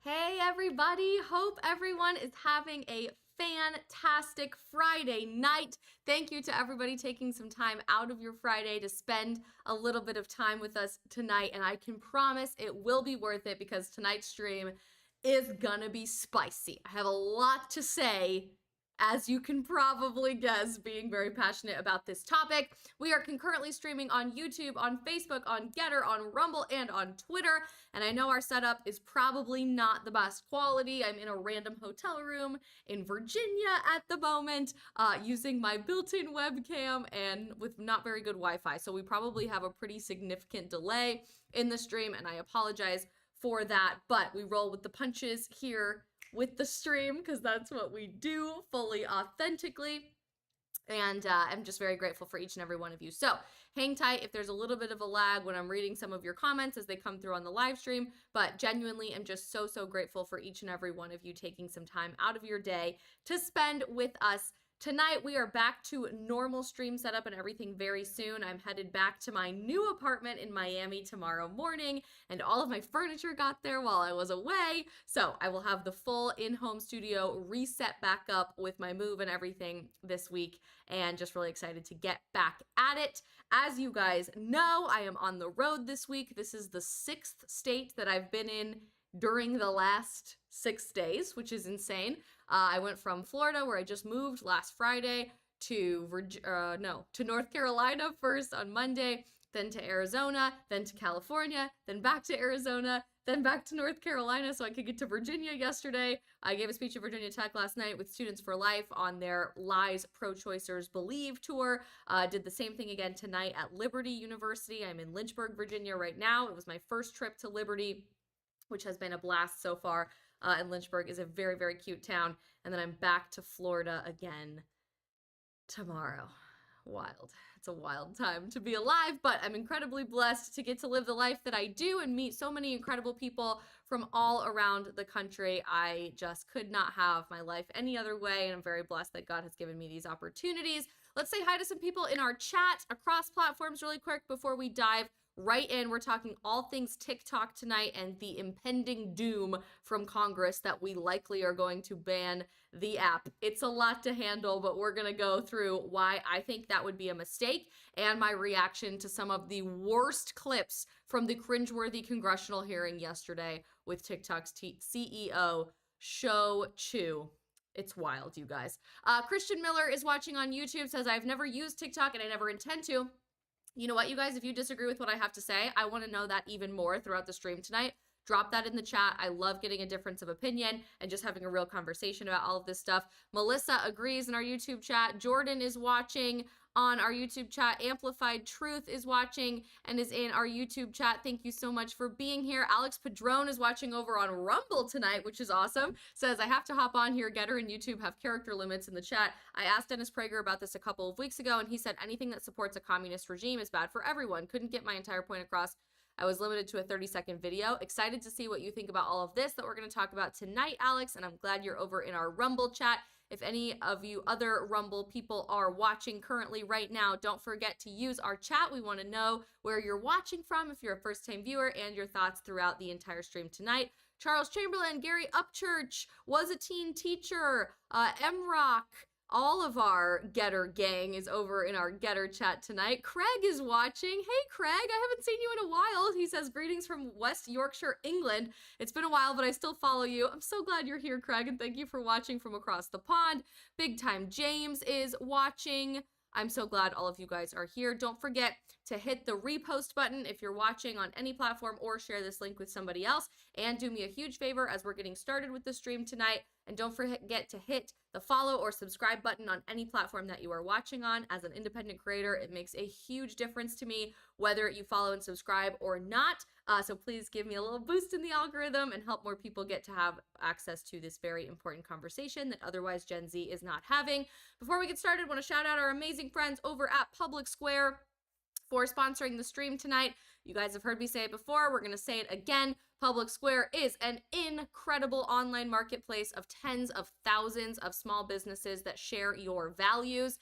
Hey everybody, hope everyone is having a fantastic Friday night. Thank you to everybody taking some time out of your Friday to spend a little bit of time with us tonight, and I can promise it will be worth it because tonight's stream is gonna be spicy. I have a lot to say, as you can probably guess, being very passionate about this topic. We are concurrently streaming on YouTube, on Facebook, on Getter, on Rumble, and on Twitter. And I know our setup is probably not the best quality. I'm in a random hotel room in Virginia at the moment, using my built-in webcam and with not very good Wi-Fi. So we probably have a pretty significant delay in the stream, and I apologize for that. But we roll with the punches here with the stream because that's what we do, fully authentically. And I'm just very grateful for each and every one of you. So hang tight if there's a little bit of a lag when I'm reading some of your comments as they come through on the live stream, but genuinely I'm just so grateful for each and every one of you taking some time out of your day to spend with us. Tonight, we are back to normal stream setup and everything very soon. I'm headed back to my new apartment in Miami tomorrow morning, and all of my furniture got there while I was away. So I will have the full in-home studio reset back up with my move and everything this week, and just really excited to get back at it. As you guys know, I am on the road this week. This is the 6th state that I've been in during the last 6 days, which is insane. I went from Florida, where I just moved last Friday, to North Carolina first on Monday, then to Arizona, then to California, then back to Arizona, then back to North Carolina so I could get to Virginia yesterday. I gave a speech at Virginia Tech last night with Students for Life on their Lies Pro-Choicers Believe tour. Did the same thing again tonight at Liberty University. I'm in Lynchburg, Virginia right now. It was my first trip to Liberty, which has been a blast so far. And Lynchburg is a very cute town. And then I'm back to Florida again tomorrow. Wild. It's a wild time to be alive, but I'm incredibly blessed to get to live the life that I do and meet so many incredible people from all around the country. I just could not have my life any other way, and I'm very blessed that God has given me these opportunities. Let's say hi to some people in our chat across platforms really quick before we dive right in. We're talking all things TikTok tonight and the impending doom from Congress that we likely are going to ban the app. It's a lot to handle, but we're going to go through why I think that would be a mistake and my reaction to some of the worst clips from the cringeworthy congressional hearing yesterday with TikTok's CEO, Shou Chew. It's wild, you guys. Christian Miller is watching on YouTube, says, I've never used TikTok and I never intend to. You know what, you guys, if you disagree with what I have to say, I want to know that even more throughout the stream tonight. Drop that in the chat. I love getting a difference of opinion and just having a real conversation about all of this stuff. Melissa agrees in our YouTube chat. Jordan is watching on our YouTube chat. Amplified Truth is watching and is in our YouTube chat. Thank you so much for being here. Alex Padron is watching over on Rumble tonight, which is awesome. Says, I have to hop on here. Getter and YouTube have character limits in the chat. I asked Dennis Prager about this a couple of weeks ago, and he said anything that supports a communist regime is bad for everyone. Couldn't get my entire point across. I was limited to a 30-second video. Excited to see what you think about all of this that we're going to talk about tonight, Alex, and I'm glad you're over in our Rumble chat. If any of you other Rumble people are watching currently right now, don't forget to use our chat. We want to know where you're watching from if you're a first-time viewer and your thoughts throughout the entire stream tonight. Charles Chamberlain, Gary Upchurch, was a teen teacher, M-Rock, all of our Getter gang is over in our Getter chat tonight. Craig is watching. Hey, Craig, I haven't seen you in a while. He says, greetings from West Yorkshire, England. It's been a while, but I still follow you. I'm so glad you're here, Craig, and thank you for watching from across the pond. Big Time James is watching. I'm so glad all of you guys are here. Don't forget to hit the repost button if you're watching on any platform or share this link with somebody else. And do me a huge favor as we're getting started with the stream tonight. And don't forget to hit the follow or subscribe button on any platform that you are watching on. As an independent creator, it makes a huge difference to me whether you follow and subscribe or not. So please give me a little boost in the algorithm and help more people get to have access to this very important conversation that otherwise Gen Z is not having. Before we get started, I want to shout out our amazing friends over at Public Square for sponsoring the stream tonight. You guys have heard me say it before. We're going to say it again. Public Square is an incredible online marketplace of tens of thousands of small businesses that share your values.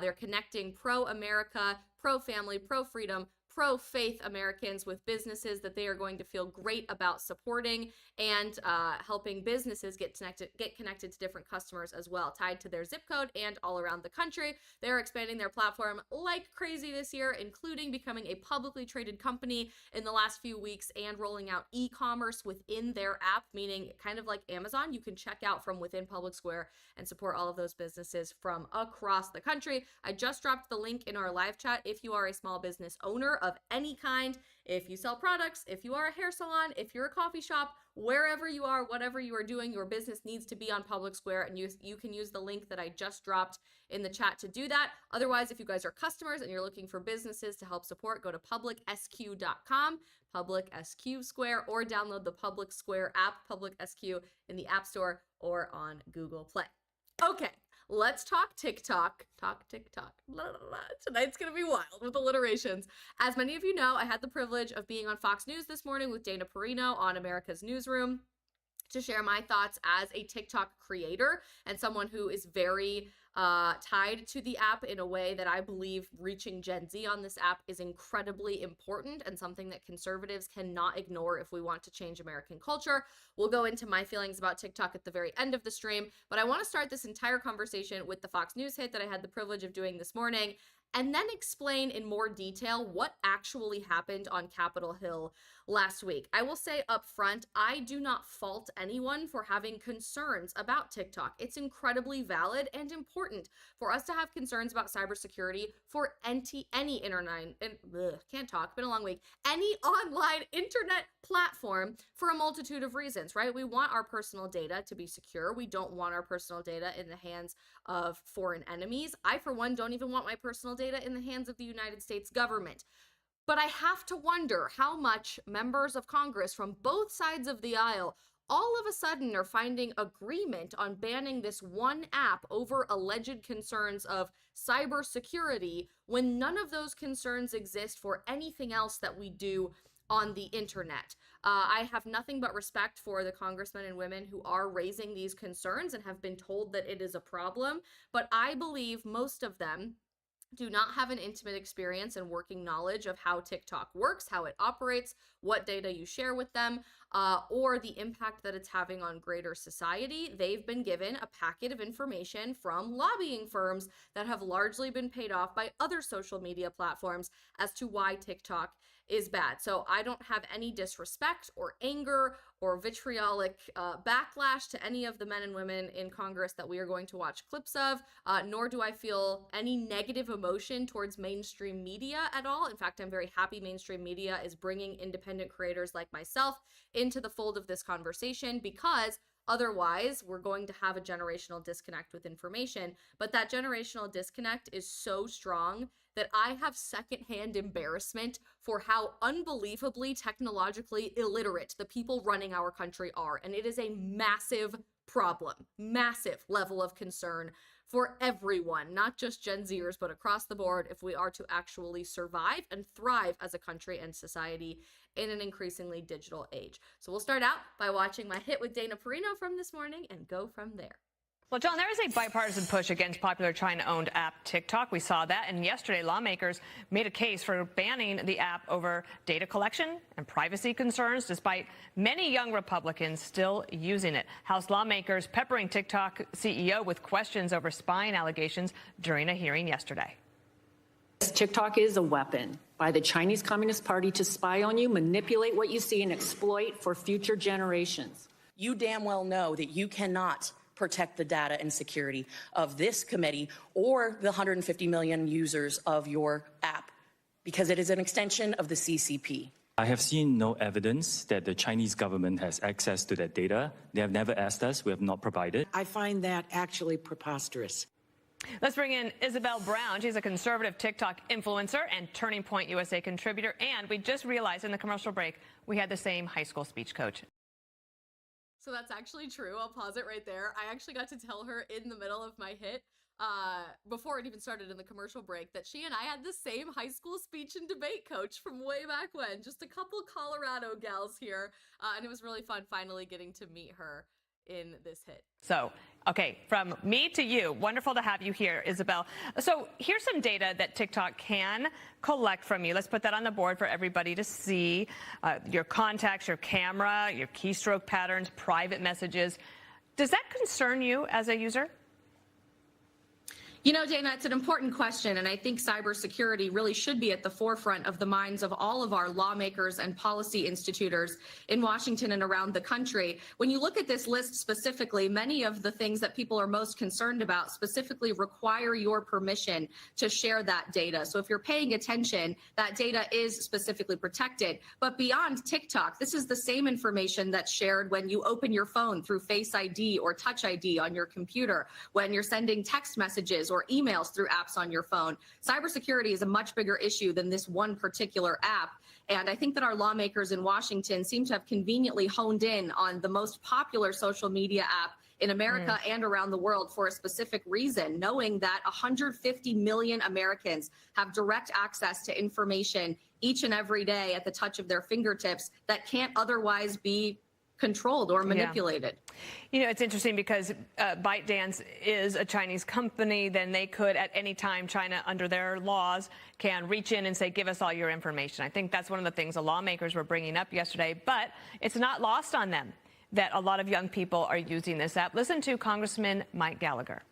They're connecting pro-America, pro-family, pro-freedom, pro-faith Americans with businesses that they are going to feel great about supporting, and helping businesses get connected to different customers as well, tied to their zip code and all around the country. They're expanding their platform like crazy this year, including becoming a publicly traded company in the last few weeks and rolling out e-commerce within their app, meaning kind of like Amazon, you can check out from within Public Square and support all of those businesses from across the country. I just dropped the link in our live chat. If you are a small business owner of any kind, if you sell products, if you are a hair salon, if you're a coffee shop, wherever you are, whatever you are doing, your business needs to be on Public Square, and you can use the link that I just dropped in the chat to do that. Otherwise, if you guys are customers and you're looking for businesses to help support, go to publicsq.com, Public SQ Square, or download the Public Square app, Public SQ, in the App Store or on Google Play. Okay, let's talk TikTok. Talk TikTok. Blah, blah, blah. Tonight's gonna be wild with alliterations. As many of you know, I had the privilege of being on Fox News this morning with Dana Perino on America's Newsroom to share my thoughts as a TikTok creator and someone who is very tied to the app in a way that I believe reaching Gen Z on this app is incredibly important and something that conservatives cannot ignore if we want to change American culture. We'll go into my feelings about TikTok at the very end of the stream, but I want to start this entire conversation with the Fox News hit that I had the privilege of doing this morning, and then explain in more detail what actually happened on Capitol Hill last week. I will say up front, I do not fault anyone for having concerns about TikTok. It's incredibly valid and important for us to have concerns about cybersecurity for any internet, can't talk, been a long week, any online internet platform for a multitude of reasons, right? We want our personal data to be secure. We don't want our personal data in the hands of foreign enemies. I, for one, don't even want my personal data in the hands of the United States government. But I have to wonder how much members of Congress from both sides of the aisle all of a sudden are finding agreement on banning this one app over alleged concerns of cybersecurity when none of those concerns exist for anything else that we do on the internet. I have nothing but respect for the congressmen and women who are raising these concerns and have been told that it is a problem, but I believe most of them do not have an intimate experience and working knowledge of how TikTok works, how it operates, what data you share with them, or the impact that it's having on greater society. They've been given a packet of information from lobbying firms that have largely been paid off by other social media platforms as to why TikTok is bad. So I don't have any disrespect or anger or vitriolic backlash to any of the men and women in Congress that we are going to watch clips of, nor do I feel any negative emotion towards mainstream media at all. In fact, I'm very happy mainstream media is bringing independent creators like myself into the fold of this conversation, because otherwise, we're going to have a generational disconnect with information. But that generational disconnect is so strong that I have secondhand embarrassment for how unbelievably technologically illiterate the people running our country are. And it is a massive problem, massive level of concern for everyone, not just Gen Zers, but across the board, if we are to actually survive and thrive as a country and society in an increasingly digital age. So we'll start out by watching my hit with Dana Perino from this morning and go from there. Well, John, there is a bipartisan push against popular China-owned app TikTok. We saw that, and yesterday lawmakers made a case for banning the app over data collection and privacy concerns, despite many young Republicans still using it. House lawmakers peppering TikTok CEO with questions over spying allegations during a hearing yesterday. TikTok is a weapon by the Chinese Communist Party to spy on you, manipulate what you see, and exploit for future generations. You damn well know that you cannot protect the data and security of this committee or the 150 million users of your app, because it is an extension of the CCP. I have seen no evidence that the Chinese government has access to that data. They have never asked us. We have not provided. I find that actually preposterous. Let's bring in Isabel Brown. She's a conservative TikTok influencer and Turning Point USA contributor. And we just realized in the commercial break, we had the same high school speech coach. So that's actually true. I'll pause it right there. I actually got to tell her in the middle of my hit, before it even started in the commercial break, that she and I had the same high school speech and debate coach from way back when. Just a couple Colorado gals here. And it was really fun finally getting to meet her in this hit. So, okay, from me to you, wonderful to have you here, Isabel. So here's some data that TikTok can collect from you. Let's put that on the board for everybody to see. Your contacts, your camera, your keystroke patterns, private messages. Does that concern you as a user? You know, Dana, it's an important question, and I think cybersecurity really should be at the forefront of the minds of all of our lawmakers and policy institutors in Washington and around the country. When you look at this list specifically, many of the things that people are most concerned about specifically require your permission to share that data. So if you're paying attention, that data is specifically protected. But beyond TikTok, this is the same information that's shared when you open your phone through Face ID or Touch ID on your computer, when you're sending text messages or emails through apps on your phone. Cybersecurity is a much bigger issue than this one particular app. And I think that our lawmakers in Washington seem to have conveniently honed in on the most popular social media app in America and around the world for a specific reason, knowing that 150 million Americans have direct access to information each and every day at the touch of their fingertips that can't otherwise be controlled or manipulated. Yeah. You know, it's interesting because ByteDance is a Chinese company. Then they could at any time, China under their laws can reach in and say, give us all your information. I think that's one of the things the lawmakers were bringing up yesterday, but it's not lost on them that a lot of young people are using this app. Listen to Congressman Mike Gallagher.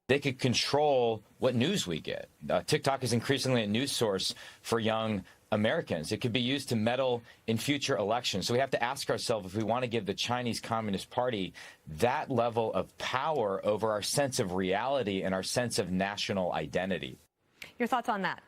They could control what news we get. TikTok is increasingly a news source for young Americans. It could be used to meddle in future elections. So we have to ask ourselves if we want to give the Chinese Communist Party that level of power over our sense of reality and our sense of national identity. Your thoughts on that?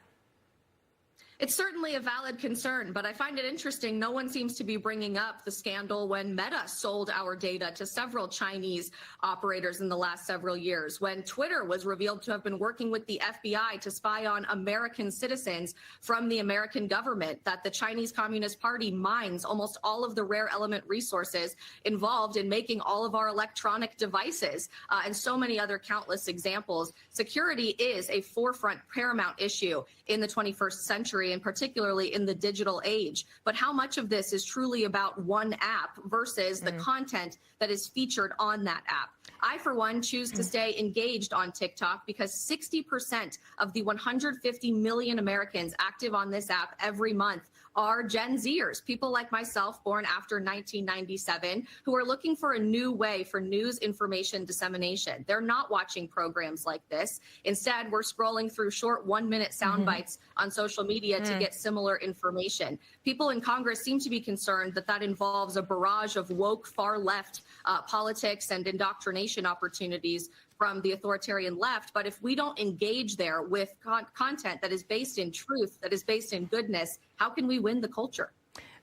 It's certainly a valid concern, but I find it interesting no one seems to be bringing up the scandal when Meta sold our data to several Chinese operators in the last several years, when Twitter was revealed to have been working with the FBI to spy on American citizens from the American government, that the Chinese Communist Party mines almost all of the rare element resources involved in making all of our electronic devices, and so many other countless examples. Security is a forefront, paramount issue in the 21st century, and particularly in the digital age. But how much of this is truly about one app versus the content that is featured on that app? I, for one, choose to stay engaged on TikTok because 60% of the 150 million Americans active on this app every month are Gen Zers, people like myself born after 1997, who are looking for a new way for news information dissemination. They're not watching programs like this. Instead, we're scrolling through short 1-minute sound bites on social media to get similar information. People in Congress seem to be concerned that that involves a barrage of woke far left politics and indoctrination opportunities from the authoritarian left. But if we don't engage there with content that is based in truth, that is based in goodness, how can we win the culture?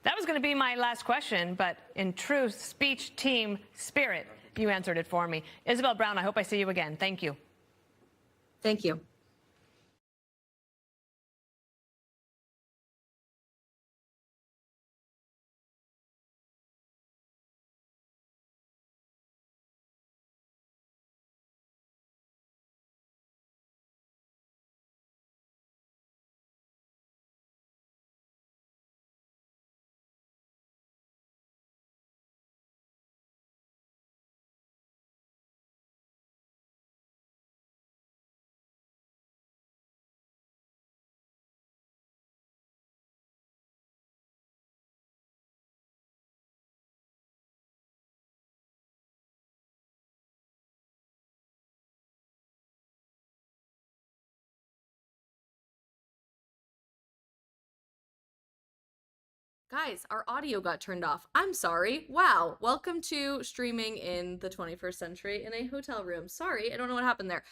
That was going to be my last question, but in true speech team spirit, you answered it for me. Isabel Brown, I hope I see you again. Thank you. Thank you. Guys, our audio got turned off. I'm sorry. Wow. Welcome to streaming in the 21st century in a hotel room. Sorry, I don't know what happened there.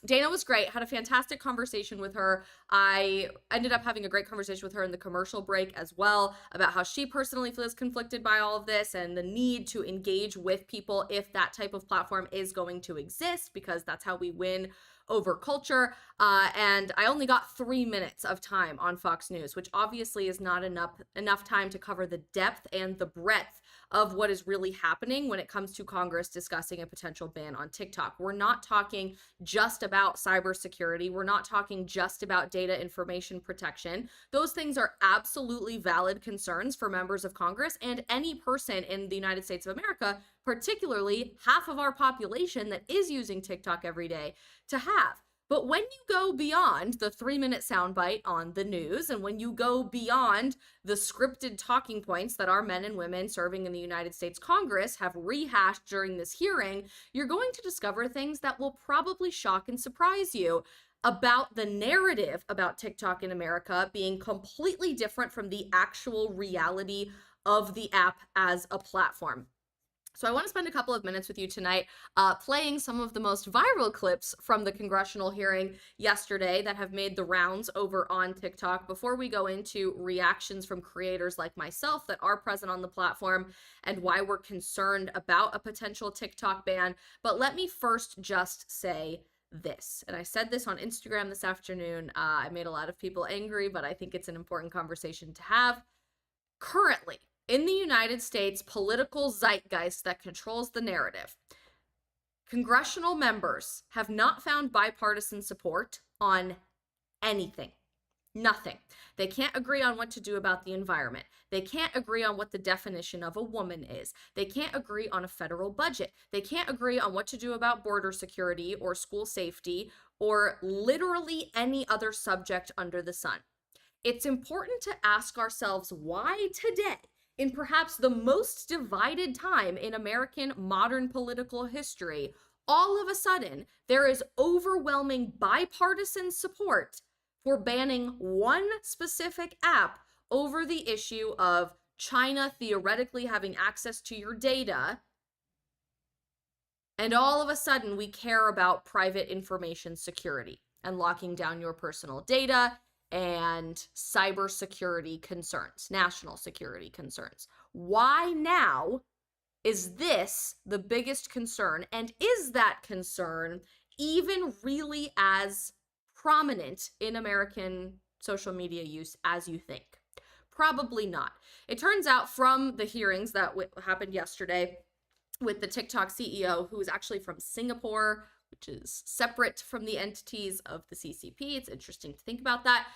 Dana was great. Had a fantastic conversation with her. I ended up having a great conversation with her in the commercial break as well about how she personally feels conflicted by all of this and the need to engage with people if that type of platform is going to exist, because that's how we win over culture. And I only got 3 minutes of time on Fox News, which obviously is not enough time to cover the depth and the breadth of what is really happening when it comes to Congress discussing a potential ban on TikTok. We're not talking just about cybersecurity. We're not talking just about data information protection. Those things are absolutely valid concerns for members of Congress and any person in the United States of America, particularly half of our population that is using TikTok every day, to have. But when you go beyond the 3-minute soundbite on the news, and when you go beyond the scripted talking points that our men and women serving in the United States Congress have rehashed during this hearing, you're going to discover things that will probably shock and surprise you about the narrative about TikTok in America being completely different from the actual reality of the app as a platform. So I want to spend a couple of minutes with you tonight playing some of the most viral clips from the congressional hearing yesterday that have made the rounds over on TikTok before we go into reactions from creators like myself that are present on the platform and why we're concerned about a potential TikTok ban. But let me first just say this, and I said this on Instagram this afternoon. I made a lot of people angry, but I think it's an important conversation to have. Currently, in the United States political zeitgeist that controls the narrative, congressional members have not found bipartisan support on anything. Nothing. They can't agree on what to do about the environment. They can't agree on what the definition of a woman is. They can't agree on a federal budget. They can't agree on what to do about border security or school safety or literally any other subject under the sun. It's important to ask ourselves why today, in perhaps the most divided time in American modern political history, all of a sudden there is overwhelming bipartisan support for banning one specific app over the issue of China theoretically having access to your data. And all of a sudden we care about private information security and locking down your personal data and cybersecurity concerns, national security concerns. Why now is this the biggest concern? And is that concern even really as prominent in American social media use as you think? Probably not. It turns out from the hearings that happened yesterday with the TikTok CEO, who is actually from Singapore, which is separate from the entities of the CCP. It's interesting to think about that.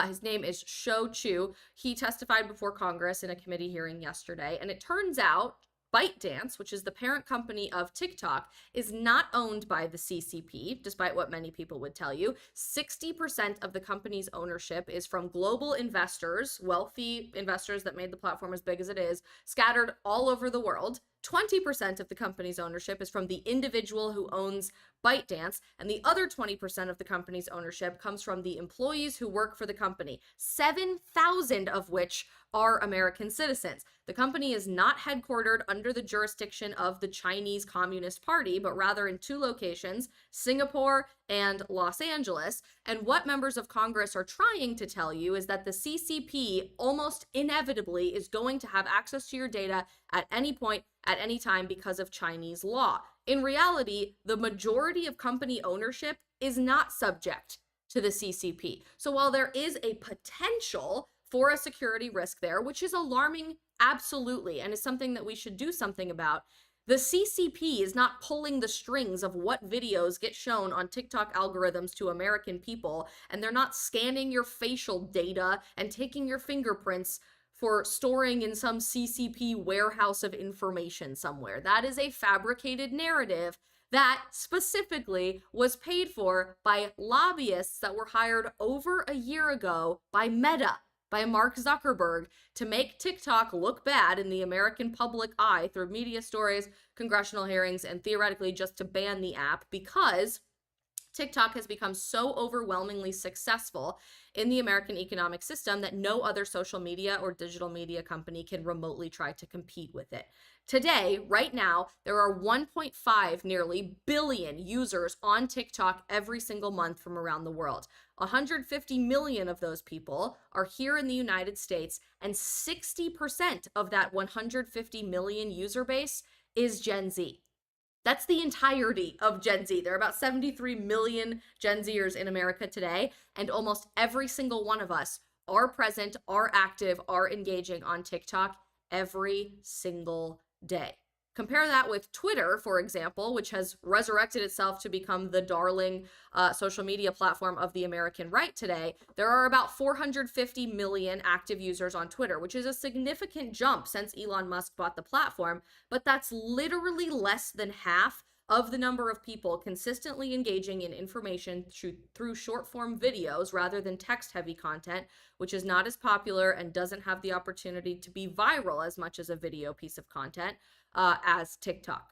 His name is Shou Chu. He testified before Congress in a committee hearing yesterday, and it turns out ByteDance, which is the parent company of TikTok, is not owned by the CCP, despite what many people would tell you. 60% of the company's ownership is from global investors, wealthy investors that made the platform as big as it is, scattered all over the world. 20% of the company's ownership is from the individual who owns ByteDance, and the other 20% of the company's ownership comes from the employees who work for the company, 7,000 of which are American citizens. The company is not headquartered under the jurisdiction of the Chinese Communist Party, but rather in two locations, Singapore and Los Angeles. And what members of Congress are trying to tell you is that the CCP almost inevitably is going to have access to your data at any point, at any time, because of Chinese law. In reality, the majority of company ownership is not subject to the CCP. So while there is a potential for a security risk there, which is alarming, absolutely, and is something that we should do something about, the CCP is not pulling the strings of what videos get shown on TikTok algorithms to American people, and they're not scanning your facial data and taking your fingerprints for storing in some CCP warehouse of information somewhere. That is a fabricated narrative that specifically was paid for by lobbyists that were hired over a year ago by Meta, by Mark Zuckerberg, to make TikTok look bad in the American public eye through media stories, congressional hearings, and theoretically just to ban the app, because TikTok has become so overwhelmingly successful in the American economic system that no other social media or digital media company can remotely try to compete with it. Today, right now, there are 1.5 nearly billion users on TikTok every single month from around the world. 150 million of those people are here in the United States, and 60% of that 150 million user base is Gen Z. That's the entirety of Gen Z. There are about 73 million Gen Zers in America today, and almost every single one of us are present, are active, are engaging on TikTok every single day. Compare that with Twitter, for example, which has resurrected itself to become the darling social media platform of the American right today. There are about 450 million active users on Twitter, which is a significant jump since Elon Musk bought the platform, but that's literally less than half of the number of people consistently engaging in information through short-form videos rather than text-heavy content, which is not as popular and doesn't have the opportunity to be viral as much as a video piece of content as TikTok.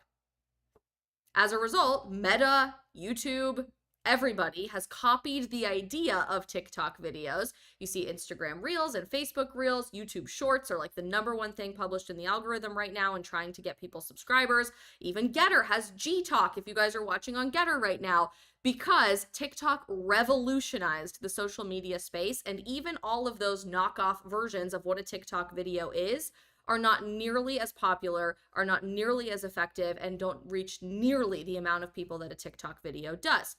As a result, Meta, YouTube, everybody has copied the idea of TikTok videos. You see Instagram Reels and Facebook Reels. YouTube Shorts are like the #1 thing published in the algorithm right now and trying to get people subscribers. Even Getter has G-Talk, if you guys are watching on Getter right now, because TikTok revolutionized the social media space, and even all of those knockoff versions of what a TikTok video is are not nearly as popular, are not nearly as effective, and don't reach nearly the amount of people that a TikTok video does.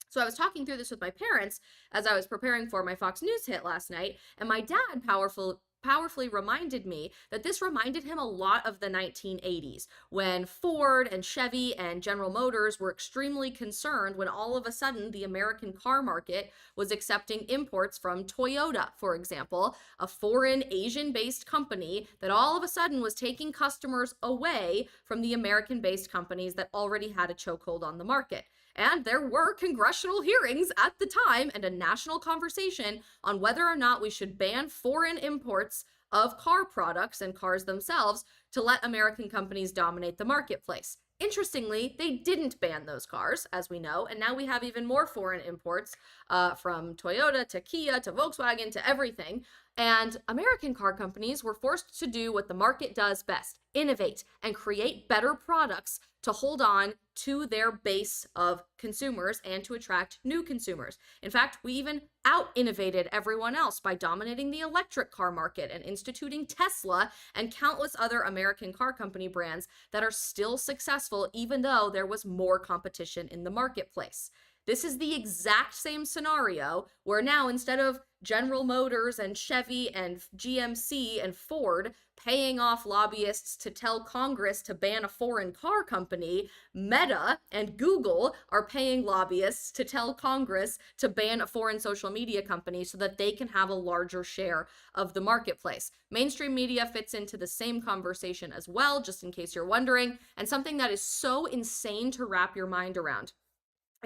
So I was talking through this with my parents as I was preparing for my Fox News hit last night, and my dad powerfully reminded me that this reminded him a lot of the 1980s, when Ford and Chevy and General Motors were extremely concerned when all of a sudden the American car market was accepting imports from Toyota, for example, a foreign Asian-based company that all of a sudden was taking customers away from the American-based companies that already had a chokehold on the market. And there were congressional hearings at the time and a national conversation on whether or not we should ban foreign imports of car products and cars themselves to let American companies dominate the marketplace. Interestingly, they didn't ban those cars, as we know, and now we have even more foreign imports from Toyota to Kia to Volkswagen to everything. And American car companies were forced to do what the market does best: innovate and create better products to hold on to their base of consumers and to attract new consumers. In fact, we even out-innovated everyone else by dominating the electric car market and instituting Tesla and countless other American car company brands that are still successful even though there was more competition in the marketplace. This is the exact same scenario where now, instead of General Motors and Chevy and GMC and Ford paying off lobbyists to tell Congress to ban a foreign car company, Meta and Google are paying lobbyists to tell Congress to ban a foreign social media company so that they can have a larger share of the marketplace. Mainstream media fits into the same conversation as well, just in case you're wondering, and something that is so insane to wrap your mind around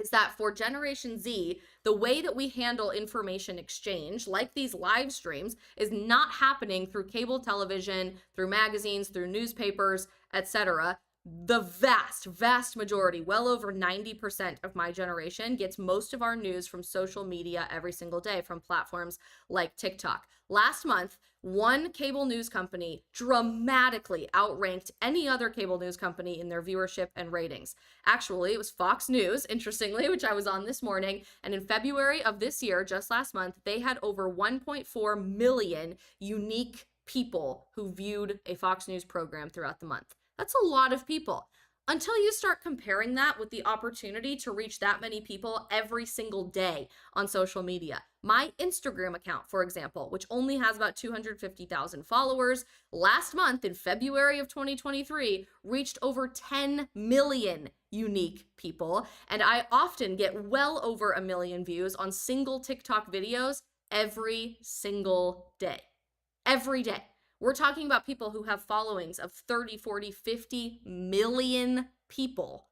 is that for Generation Z, the way that we handle information exchange, like these live streams, is not happening through cable television, through magazines, through newspapers, etc. The vast majority, well over 90% of my generation, gets most of our news from social media every single day from platforms like TikTok. Last month, one cable news company dramatically outranked any other cable news company in their viewership and ratings. Actually, it was Fox News, interestingly, which I was on this morning. And in February of this year, just last month, they had over 1.4 million unique people who viewed a Fox News program throughout the month. That's a lot of people. Until you start comparing that with the opportunity to reach that many people every single day on social media. My Instagram account, for example, which only has about 250,000 followers, last month in February of 2023, reached over 10 million unique people. And I often get well over 1 million views on single TikTok videos every single day. Every day. We're talking about people who have followings of 30, 40, 50 million people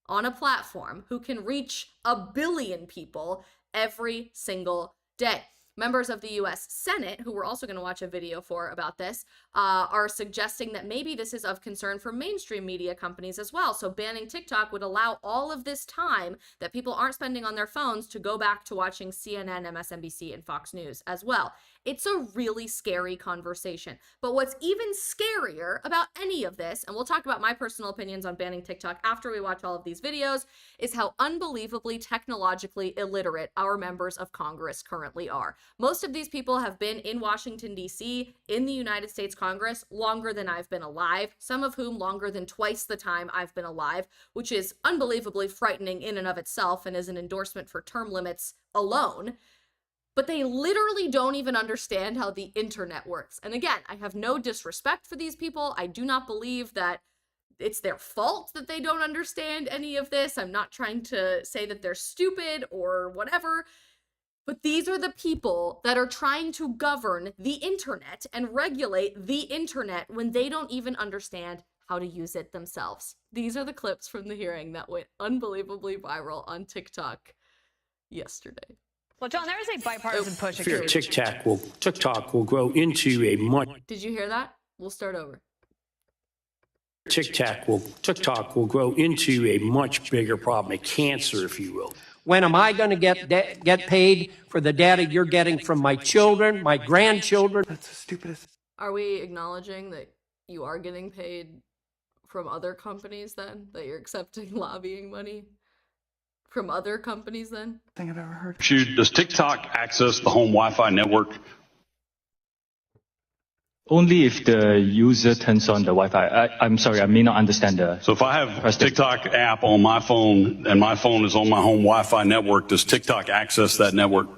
on a platform who can reach 1 billion people every single day. Members of the US Senate, who we're also going to watch a video for about this, are suggesting that maybe this is of concern for mainstream media companies as well. So banning TikTok would allow all of this time that people aren't spending on their phones to go back to watching CNN, MSNBC, and Fox News as well. It's a really scary conversation. But what's even scarier about any of this, and we'll talk about my personal opinions on banning TikTok after we watch all of these videos, is how unbelievably technologically illiterate our members of Congress currently are. Most of these people have been in Washington, D.C., in the United States Congress, longer than I've been alive, some of whom longer than twice the time I've been alive, which is unbelievably frightening in and of itself and is an endorsement for term limits alone. but they literally don't even understand how the internet works. And again, I have no disrespect for these people. I do not believe that it's their fault that they don't understand any of this. I'm not trying to say that they're stupid or whatever, but these are the people that are trying to govern the internet and regulate the internet when they don't even understand how to use it themselves. These are the clips from the hearing that went unbelievably viral on TikTok yesterday. Well, John, there is a bipartisan push against TikTok will grow into a much. Did you hear that? We'll start over. TikTok will grow into a much bigger problem, a cancer, if you will. When am I going to get paid for the data you're getting from my children, my grandchildren? That's the stupidest. Are we acknowledging that you are getting paid from other companies then? That you're accepting lobbying money from other companies then? Thing I've ever heard. Does TikTok access the home Wi-Fi network? Only if the user turns on the Wi-Fi. I'm sorry, I may not understand the... So if I have a TikTok app on my phone and my phone is on my home Wi-Fi network, does TikTok access that network?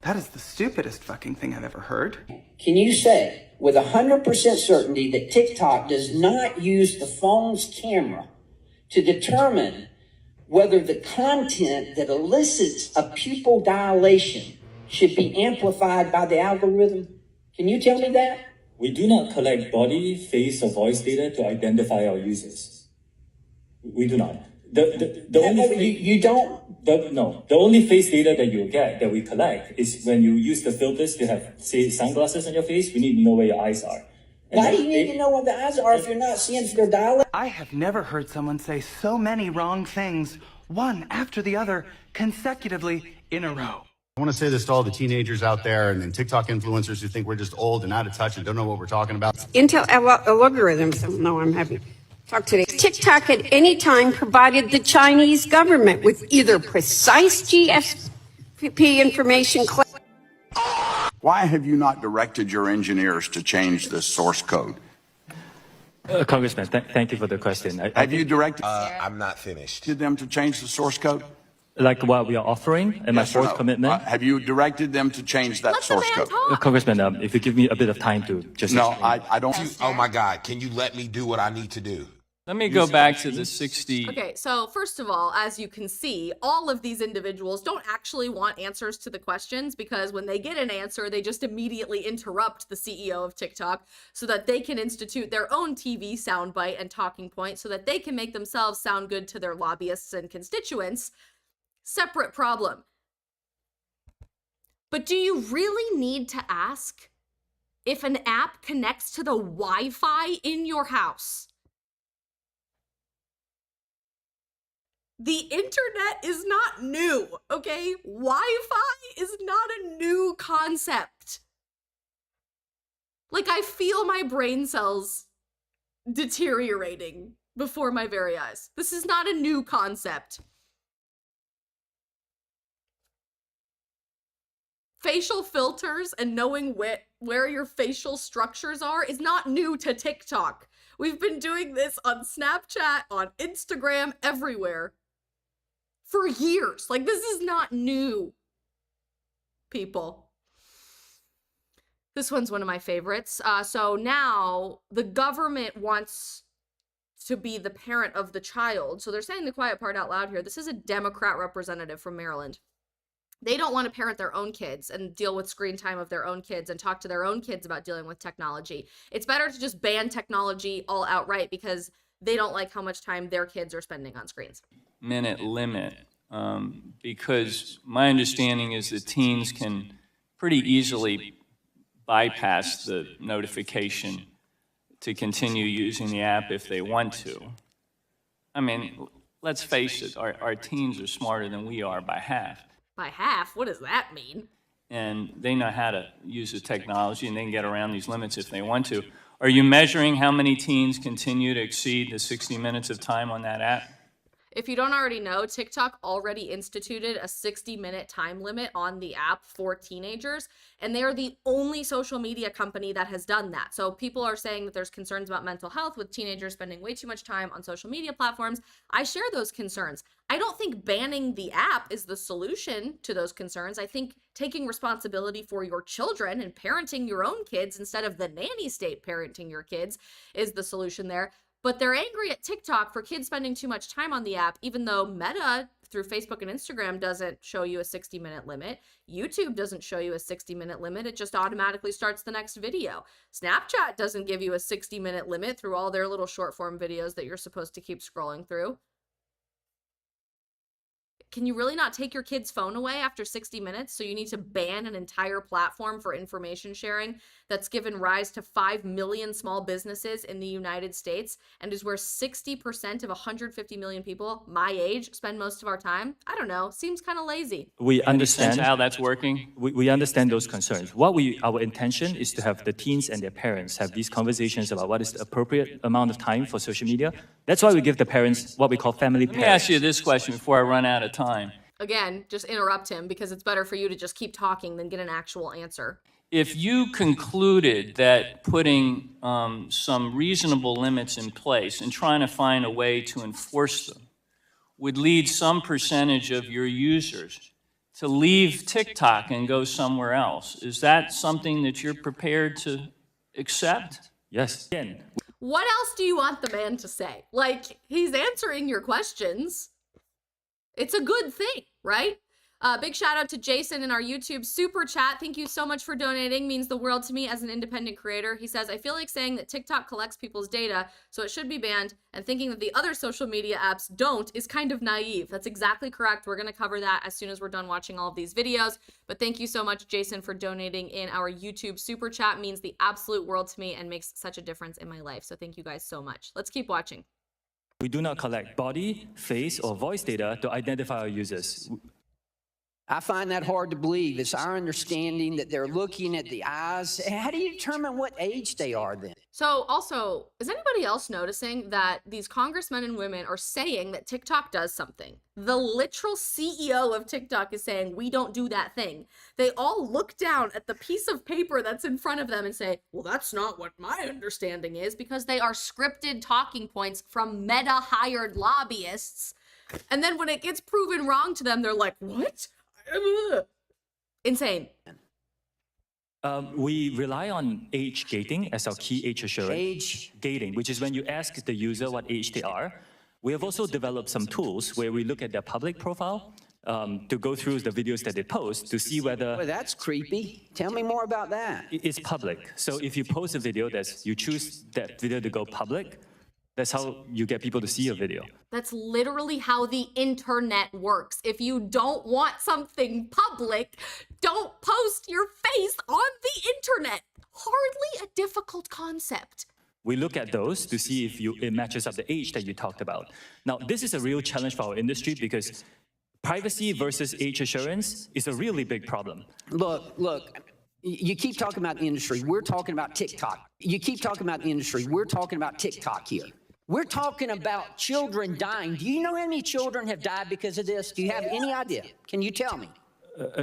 That is the stupidest fucking thing I've ever heard. Can you say with 100% certainty that TikTok does not use the phone's camera to determine whether the content that elicits a pupil dilation should be amplified by the algorithm? Can you tell me that? We do not collect body, face, or voice data to identify our users. We do not. The only face data that you get, that we collect, is when you use the filters to have, say, sunglasses on your face. We need to know where your eyes are. Why do you need to know what the eyes are if you're not seeing their dialect? I have never heard someone say so many wrong things, one after the other, consecutively in a row. I want to say this to all the teenagers out there and TikTok influencers who think we're just old and out of touch and don't know what we're talking about. Intel algorithms don't know I'm having to talk today. TikTok at any time provided the Chinese government with either precise GSP information. Why have you not directed your engineers to change this source code? Congressman, thank you for the question. Have you directed I'm not finished. them to change the source code? Like what we are offering and my fourth commitment? Have you directed them to change that source code? Congressman, if you give me a bit of time to just... No, I don't... Oh my God, can you let me do what I need to do? Let me go back to the 60... Okay, so first of all, as you can see, all of these individuals don't actually want answers to the questions because when they get an answer, they just immediately interrupt the CEO of TikTok so that they can institute their own TV soundbite and talking point so that they can make themselves sound good to their lobbyists and constituents. Separate problem. But do you really need to ask if an app connects to the Wi-Fi in your house? The internet is not new, okay? Wi-Fi is not a new concept. Like, I feel my brain cells deteriorating before my very eyes. This is not a new concept. Facial filters and knowing where your facial structures are is not new to TikTok. We've been doing this on Snapchat, on Instagram, everywhere for years. Like, this is not new, people. This one's one of my favorites. So now the government wants to be the parent of the child. So they're saying the quiet part out loud here. This is a Democrat representative from Maryland. They don't want to parent their own kids and deal with screen time of their own kids and talk to their own kids about dealing with technology. It's better to just ban technology all outright because they don't like how much time their kids are spending on screens. minute limit, because my understanding is that teens can pretty easily bypass the notification to continue using the app if they want to. I mean, let's face it, our teens are smarter than we are by half. By half? What does that mean? And they know how to use the technology, and they can get around these limits if they want to. Are you measuring how many teens continue to exceed the 60 minutes of time on that app? If you don't already know, TikTok already instituted a 60-minute time limit on the app for teenagers, and they are the only social media company that has done that. So people are saying that there's concerns about mental health with teenagers spending way too much time on social media platforms. I share those concerns. I don't think banning the app is the solution to those concerns. I think taking responsibility for your children and parenting your own kids instead of the nanny state parenting your kids is the solution there. But they're angry at TikTok for kids spending too much time on the app, even though Meta through Facebook and Instagram doesn't show you a 60-minute limit. YouTube doesn't show you a 60-minute limit. It just automatically starts the next video. Snapchat doesn't give you a 60-minute limit through all their little short form videos that you're supposed to keep scrolling through. Can you really not take your kid's phone away after 60 minutes? So you need to ban an entire platform for information sharing that's given rise to 5 million small businesses in the United States and is where 60% of 150 million people my age spend most of our time? I don't know. Seems kind of lazy. We understand how that's working. We understand those concerns. Our intention is to have the teens and their parents have these conversations about what is the appropriate amount of time for social media. That's why we give the parents what we call family Let me ask you this question before I run out of time. Again, just interrupt him because it's better for you to just keep talking than get an actual answer. If you concluded that putting some reasonable limits in place and trying to find a way to enforce them would lead some percentage of your users to leave TikTok and go somewhere else, is that something that you're prepared to accept? Yes. Again. What else do you want the man to say? Like, he's answering your questions. It's a good thing, right? Big shout out to Jason in our YouTube super chat. Thank you so much for donating. Means the world to me as an independent creator. He says, I feel like saying that TikTok collects people's data, so it should be banned, and thinking that the other social media apps don't is kind of naive. That's exactly correct. We're going to cover that as soon as we're done watching all of these videos. But thank you so much, Jason, for donating in our YouTube super chat. Means the absolute world to me and makes such a difference in my life. So thank you guys so much. Let's keep watching. We do not collect body, face, or voice data to identify our users. I find that hard to believe. It's our understanding that they're looking at the eyes. How do you determine what age they are then? So also, is anybody else noticing that these congressmen and women are saying that TikTok does something? The literal CEO of TikTok is saying, we don't do that thing. They all look down at the piece of paper that's in front of them and say, well, that's not what my understanding is, because they are scripted talking points from Meta-hired lobbyists. And then when it gets proven wrong to them, they're like, what? Insane. We rely on age gating as our key age assurance. Age gating, which is when you ask the user what age they are. We have also developed some tools where we look at their public profile to go through the videos that they post to see whether... Well, that's creepy. Tell me more about that. It's public. So if you post a video, you choose that video to go public, that's how you get people to see your video. That's literally how the internet works. If you don't want something public, don't post your face on the internet. Hardly a difficult concept. We look at those to see if it matches up the age that you talked about. Now, this is a real challenge for our industry because privacy versus age assurance is a really big problem. Look, you keep talking about the industry. We're talking about TikTok. You keep talking about the industry. We're talking about TikTok here. We're talking about children dying. Do you know how many children have died because of this? Do you have any idea? Can you tell me?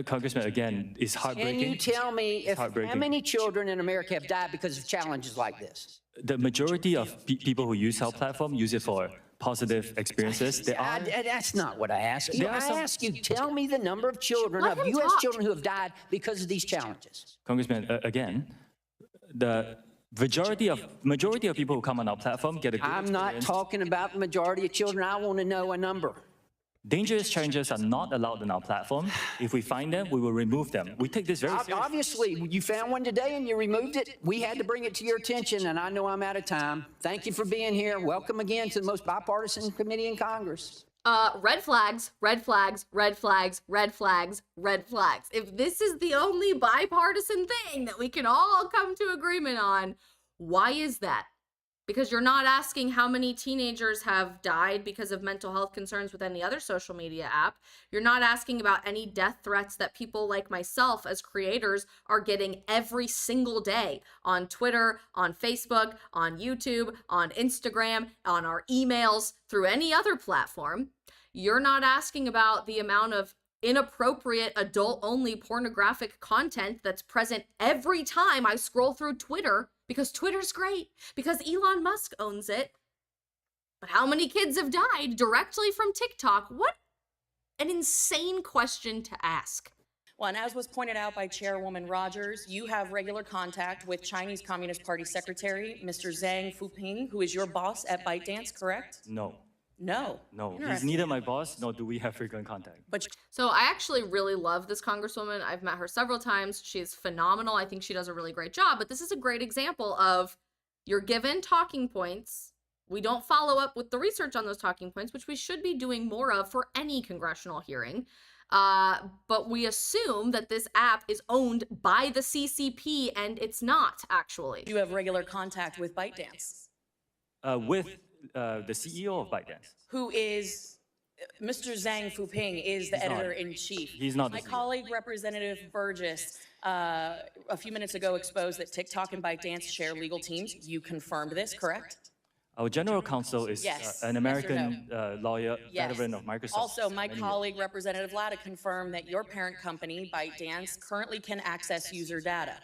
Congressman, again, it's heartbreaking. Can you tell me how many children in America have died because of challenges like this? The majority of people who use our platform use it for positive experiences. That's not what I asked you. I asked you, tell me the number of children, of U.S. children who have died because of these challenges. Congressman, again, the majority of people who come on our platform get a good experience. I'm not talking about the majority of children. I want to know a number. Dangerous challenges are not allowed on our platform. If we find them, we will remove them. We take this very seriously. Obviously, you found one today and you removed it. We had to bring it to your attention, and I know I'm out of time. Thank you for being here. Welcome again to the most bipartisan committee in Congress. Red flags, red flags, red flags, red flags, red flags. If this is the only bipartisan thing that we can all come to agreement on, why is that? Because you're not asking how many teenagers have died because of mental health concerns with any other social media app. You're not asking about any death threats that people like myself as creators are getting every single day on Twitter, on Facebook, on YouTube, on Instagram, on our emails, through any other platform. You're not asking about the amount of inappropriate adult-only pornographic content that's present every time I scroll through Twitter, because Twitter's great, because Elon Musk owns it. But how many kids have died directly from TikTok? What an insane question to ask. Well, and as was pointed out by Chairwoman Rogers, you have regular contact with Chinese Communist Party Secretary, Mr. Zhang Fuping, who is your boss at ByteDance, correct? No. No. No, he's Interesting. neither my boss, nor do we have frequent contact. So I actually really love this congresswoman. I've met her several times. She's phenomenal. I think she does a really great job. But this is a great example of you're given talking points. We don't follow up with the research on those talking points, which we should be doing more of for any congressional hearing. But we assume that this app is owned by the CCP, and it's not, actually. You have regular contact with ByteDance. With the CEO of ByteDance. Who is Mr. Zhang Fuping is the editor-in-chief. He's not. My colleague, Representative Burgess, a few minutes ago exposed that TikTok and ByteDance share legal teams. You confirmed this, correct? Our general counsel is Yes. an Yes or American no? lawyer, Yes. veteran of Microsoft. Also, my Many colleague, Representative Latta, confirmed that your parent company, ByteDance, currently can access user data.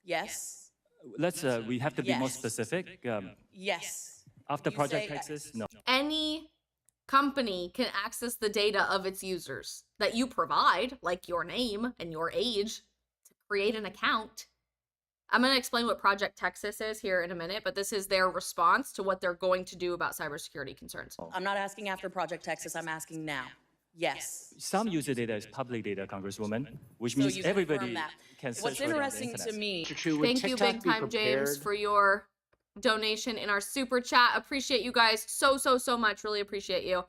Yes? We have to be more Yes. specific. Yes. After You Project say- Texas, no. Any company can access the data of its users that you provide, like your name and your age, to create an account. I'm going to explain what Project Texas is here in a minute, but this is their response to what they're going to do about cybersecurity concerns. I'm not asking after Project Texas, I'm asking now. Yes. Some user data is public data, Congresswoman, which So means you confirm everybody that. can search What's for it on the interesting internet. to me, Thank you, Big Time James, for your donation in our super chat. Appreciate you guys so much. Really appreciate you.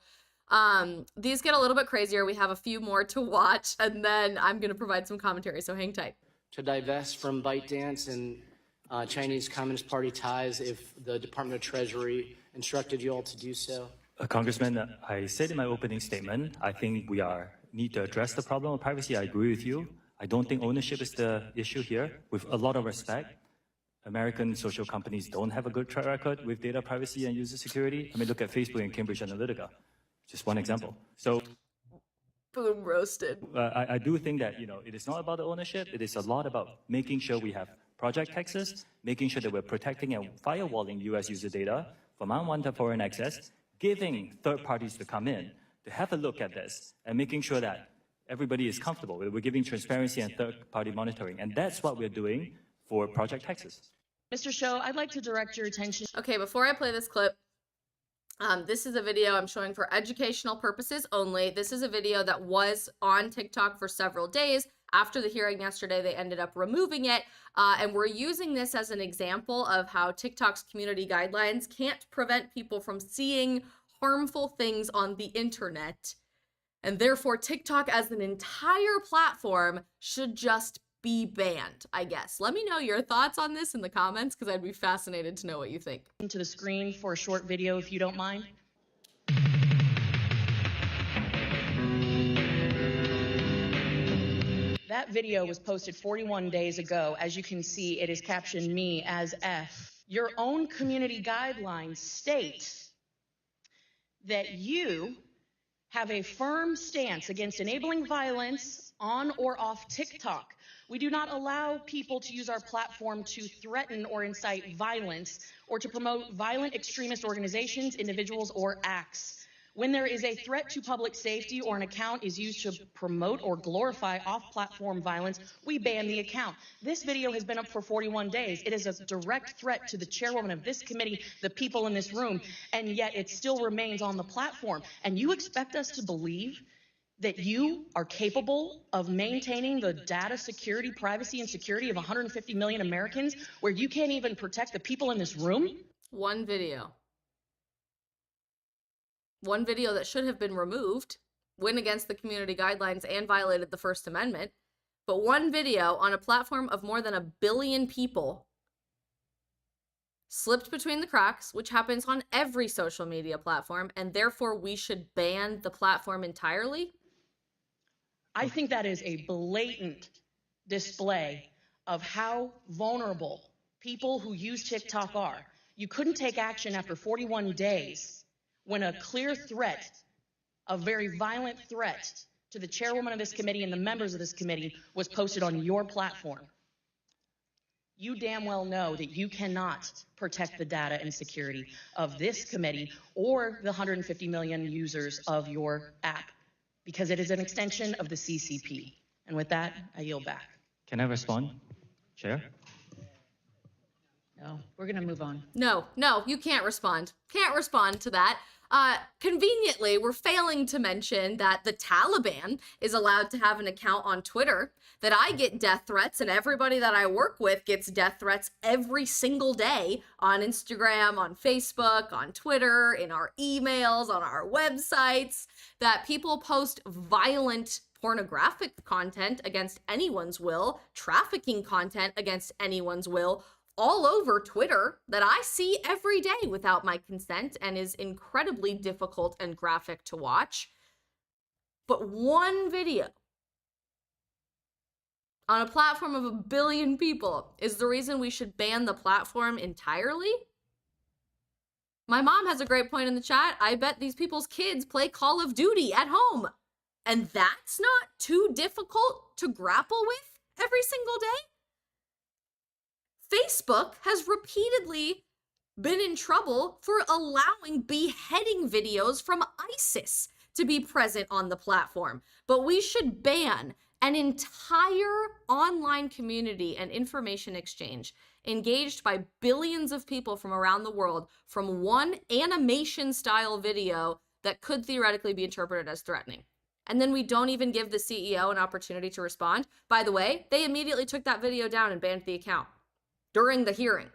These get a little bit crazier. We have a few more to watch, and then I'm going to provide some commentary, so hang tight. To divest from ByteDance and Chinese Communist Party ties if the Department of Treasury instructed you all to do so? Congressman, I said in my opening statement, I think we need to address the problem of privacy. I agree with you. I don't think ownership is the issue here. With a lot of respect, American social companies don't have a good track record with data privacy and user security. I mean, look at Facebook and Cambridge Analytica, just one example. So, boom, roasted. I do think that, it is not about the ownership. It is a lot about making sure we have Project Texas, making sure that we're protecting and firewalling U.S. user data from unwanted foreign access, giving third parties to come in to have a look at this, and making sure that everybody is comfortable. We're giving transparency and third-party monitoring, and that's what we're doing for Project Texas. Mr. Shou, I'd like to direct your attention. Okay, before I play this clip, this is a video I'm showing for educational purposes only. This is a video that was on TikTok for several days. After the hearing yesterday, they ended up removing it. And we're using this as an example of how TikTok's community guidelines can't prevent people from seeing harmful things on the internet. And therefore, TikTok as an entire platform should just be banned, I guess. Let me know your thoughts on this in the comments, because I'd be fascinated to know what you think. To the screen for a short video, if you don't mind. That video was posted 41 days ago. As you can see, it is captioned me as F. Your own community guidelines state that you have a firm stance against enabling violence on or off TikTok. We do not allow people to use our platform to threaten or incite violence or to promote violent extremist organizations, individuals, or acts. When there is a threat to public safety or an account is used to promote or glorify off-platform violence, we ban the account. This video has been up for 41 days. It is a direct threat to the chairwoman of this committee, the people in this room, and yet it still remains on the platform. And you expect us to believe that you are capable of maintaining the data security, privacy, and security of 150 million Americans where you can't even protect the people in this room? One video. One video that should have been removed, went against the community guidelines and violated the First Amendment. But one video on a platform of more than 1 billion people slipped between the cracks, which happens on every social media platform, and therefore we should ban the platform entirely? I think that is a blatant display of how vulnerable people who use TikTok are. You couldn't take action after 41 days when a clear threat, a very violent threat to the chairwoman of this committee and the members of this committee was posted on your platform. You damn well know that you cannot protect the data and security of this committee or the 150 million users of your app, because it is an extension of the CCP. And with that, I yield back. Can I respond, Chair? No, we're going to move on. No, you can't respond. Can't respond to that. Conveniently, we're failing to mention that the Taliban is allowed to have an account on Twitter, that I get death threats and everybody that I work with gets death threats every single day on Instagram, on Facebook, on Twitter, in our emails, on our websites, that people post violent pornographic content against anyone's will, trafficking content against anyone's will, all over Twitter that I see every day without my consent and is incredibly difficult and graphic to watch. But one video on a platform of 1 billion people is the reason we should ban the platform entirely? My mom has a great point in the chat. I bet these people's kids play Call of Duty at home. And that's not too difficult to grapple with every single day? Facebook has repeatedly been in trouble for allowing beheading videos from ISIS to be present on the platform. But we should ban an entire online community and information exchange engaged by billions of people from around the world from one animation-style video that could theoretically be interpreted as threatening. And then we don't even give the CEO an opportunity to respond. By the way, they immediately took that video down and banned the account during the hearing.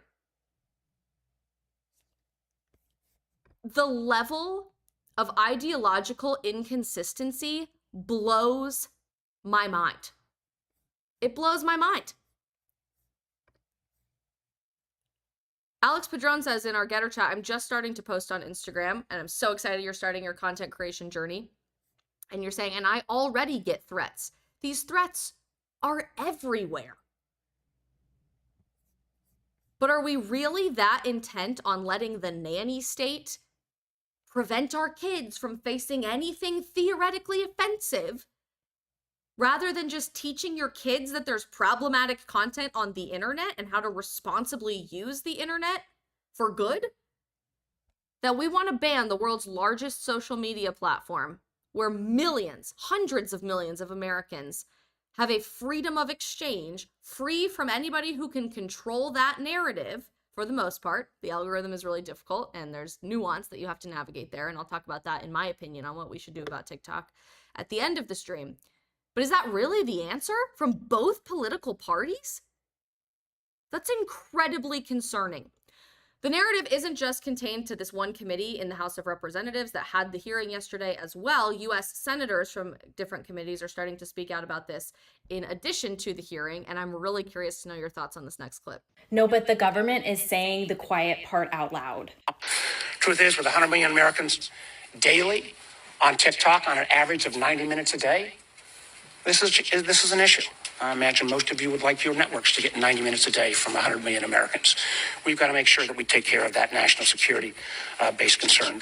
The level of ideological inconsistency blows my mind. It blows my mind. Alex Padron says in our Getter chat, I'm just starting to post on Instagram, and I'm so excited you're starting your content creation journey. And you're saying, and I already get threats. These threats are everywhere. But are we really that intent on letting the nanny state prevent our kids from facing anything theoretically offensive, rather than just teaching your kids that there's problematic content on the internet and how to responsibly use the internet for good? That we want to ban the world's largest social media platform, where millions, hundreds of millions of Americans have a freedom of exchange, free from anybody who can control that narrative. For the most part, the algorithm is really difficult and there's nuance that you have to navigate there. And I'll talk about that in my opinion on what we should do about TikTok at the end of the stream. But is that really the answer from both political parties? That's incredibly concerning. The narrative isn't just contained to this one committee in the House of Representatives that had the hearing yesterday as well. U.S. senators from different committees are starting to speak out about this in addition to the hearing, and I'm really curious to know your thoughts on this next clip. No, but the government is saying the quiet part out loud. Truth is, with 100 million Americans daily on TikTok on an average of 90 minutes a day, this is an issue. I imagine most of you would like your networks to get 90 minutes a day from 100 million Americans. We've got to make sure that we take care of that national security based concern.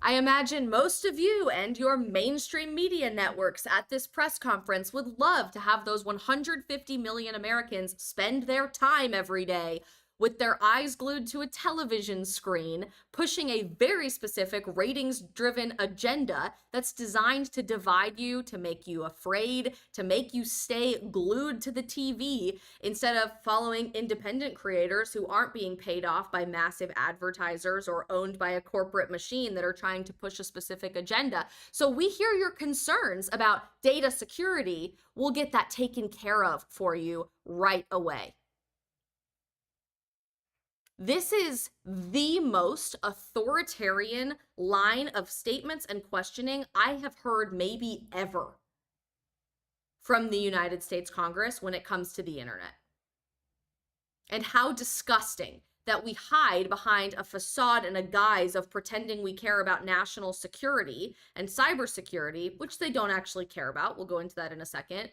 I imagine most of you and your mainstream media networks at this press conference would love to have those 150 million Americans spend their time every day with their eyes glued to a television screen, pushing a very specific ratings-driven agenda that's designed to divide you, to make you afraid, to make you stay glued to the TV instead of following independent creators who aren't being paid off by massive advertisers or owned by a corporate machine that are trying to push a specific agenda. So we hear your concerns about data security. We'll get that taken care of for you right away. This is the most authoritarian line of statements and questioning I have heard maybe ever from the United States Congress when it comes to the internet. and how disgusting that we hide behind a facade and a guise of pretending we care about national security and cybersecurity, which they don't actually care about. We'll go into that in a second.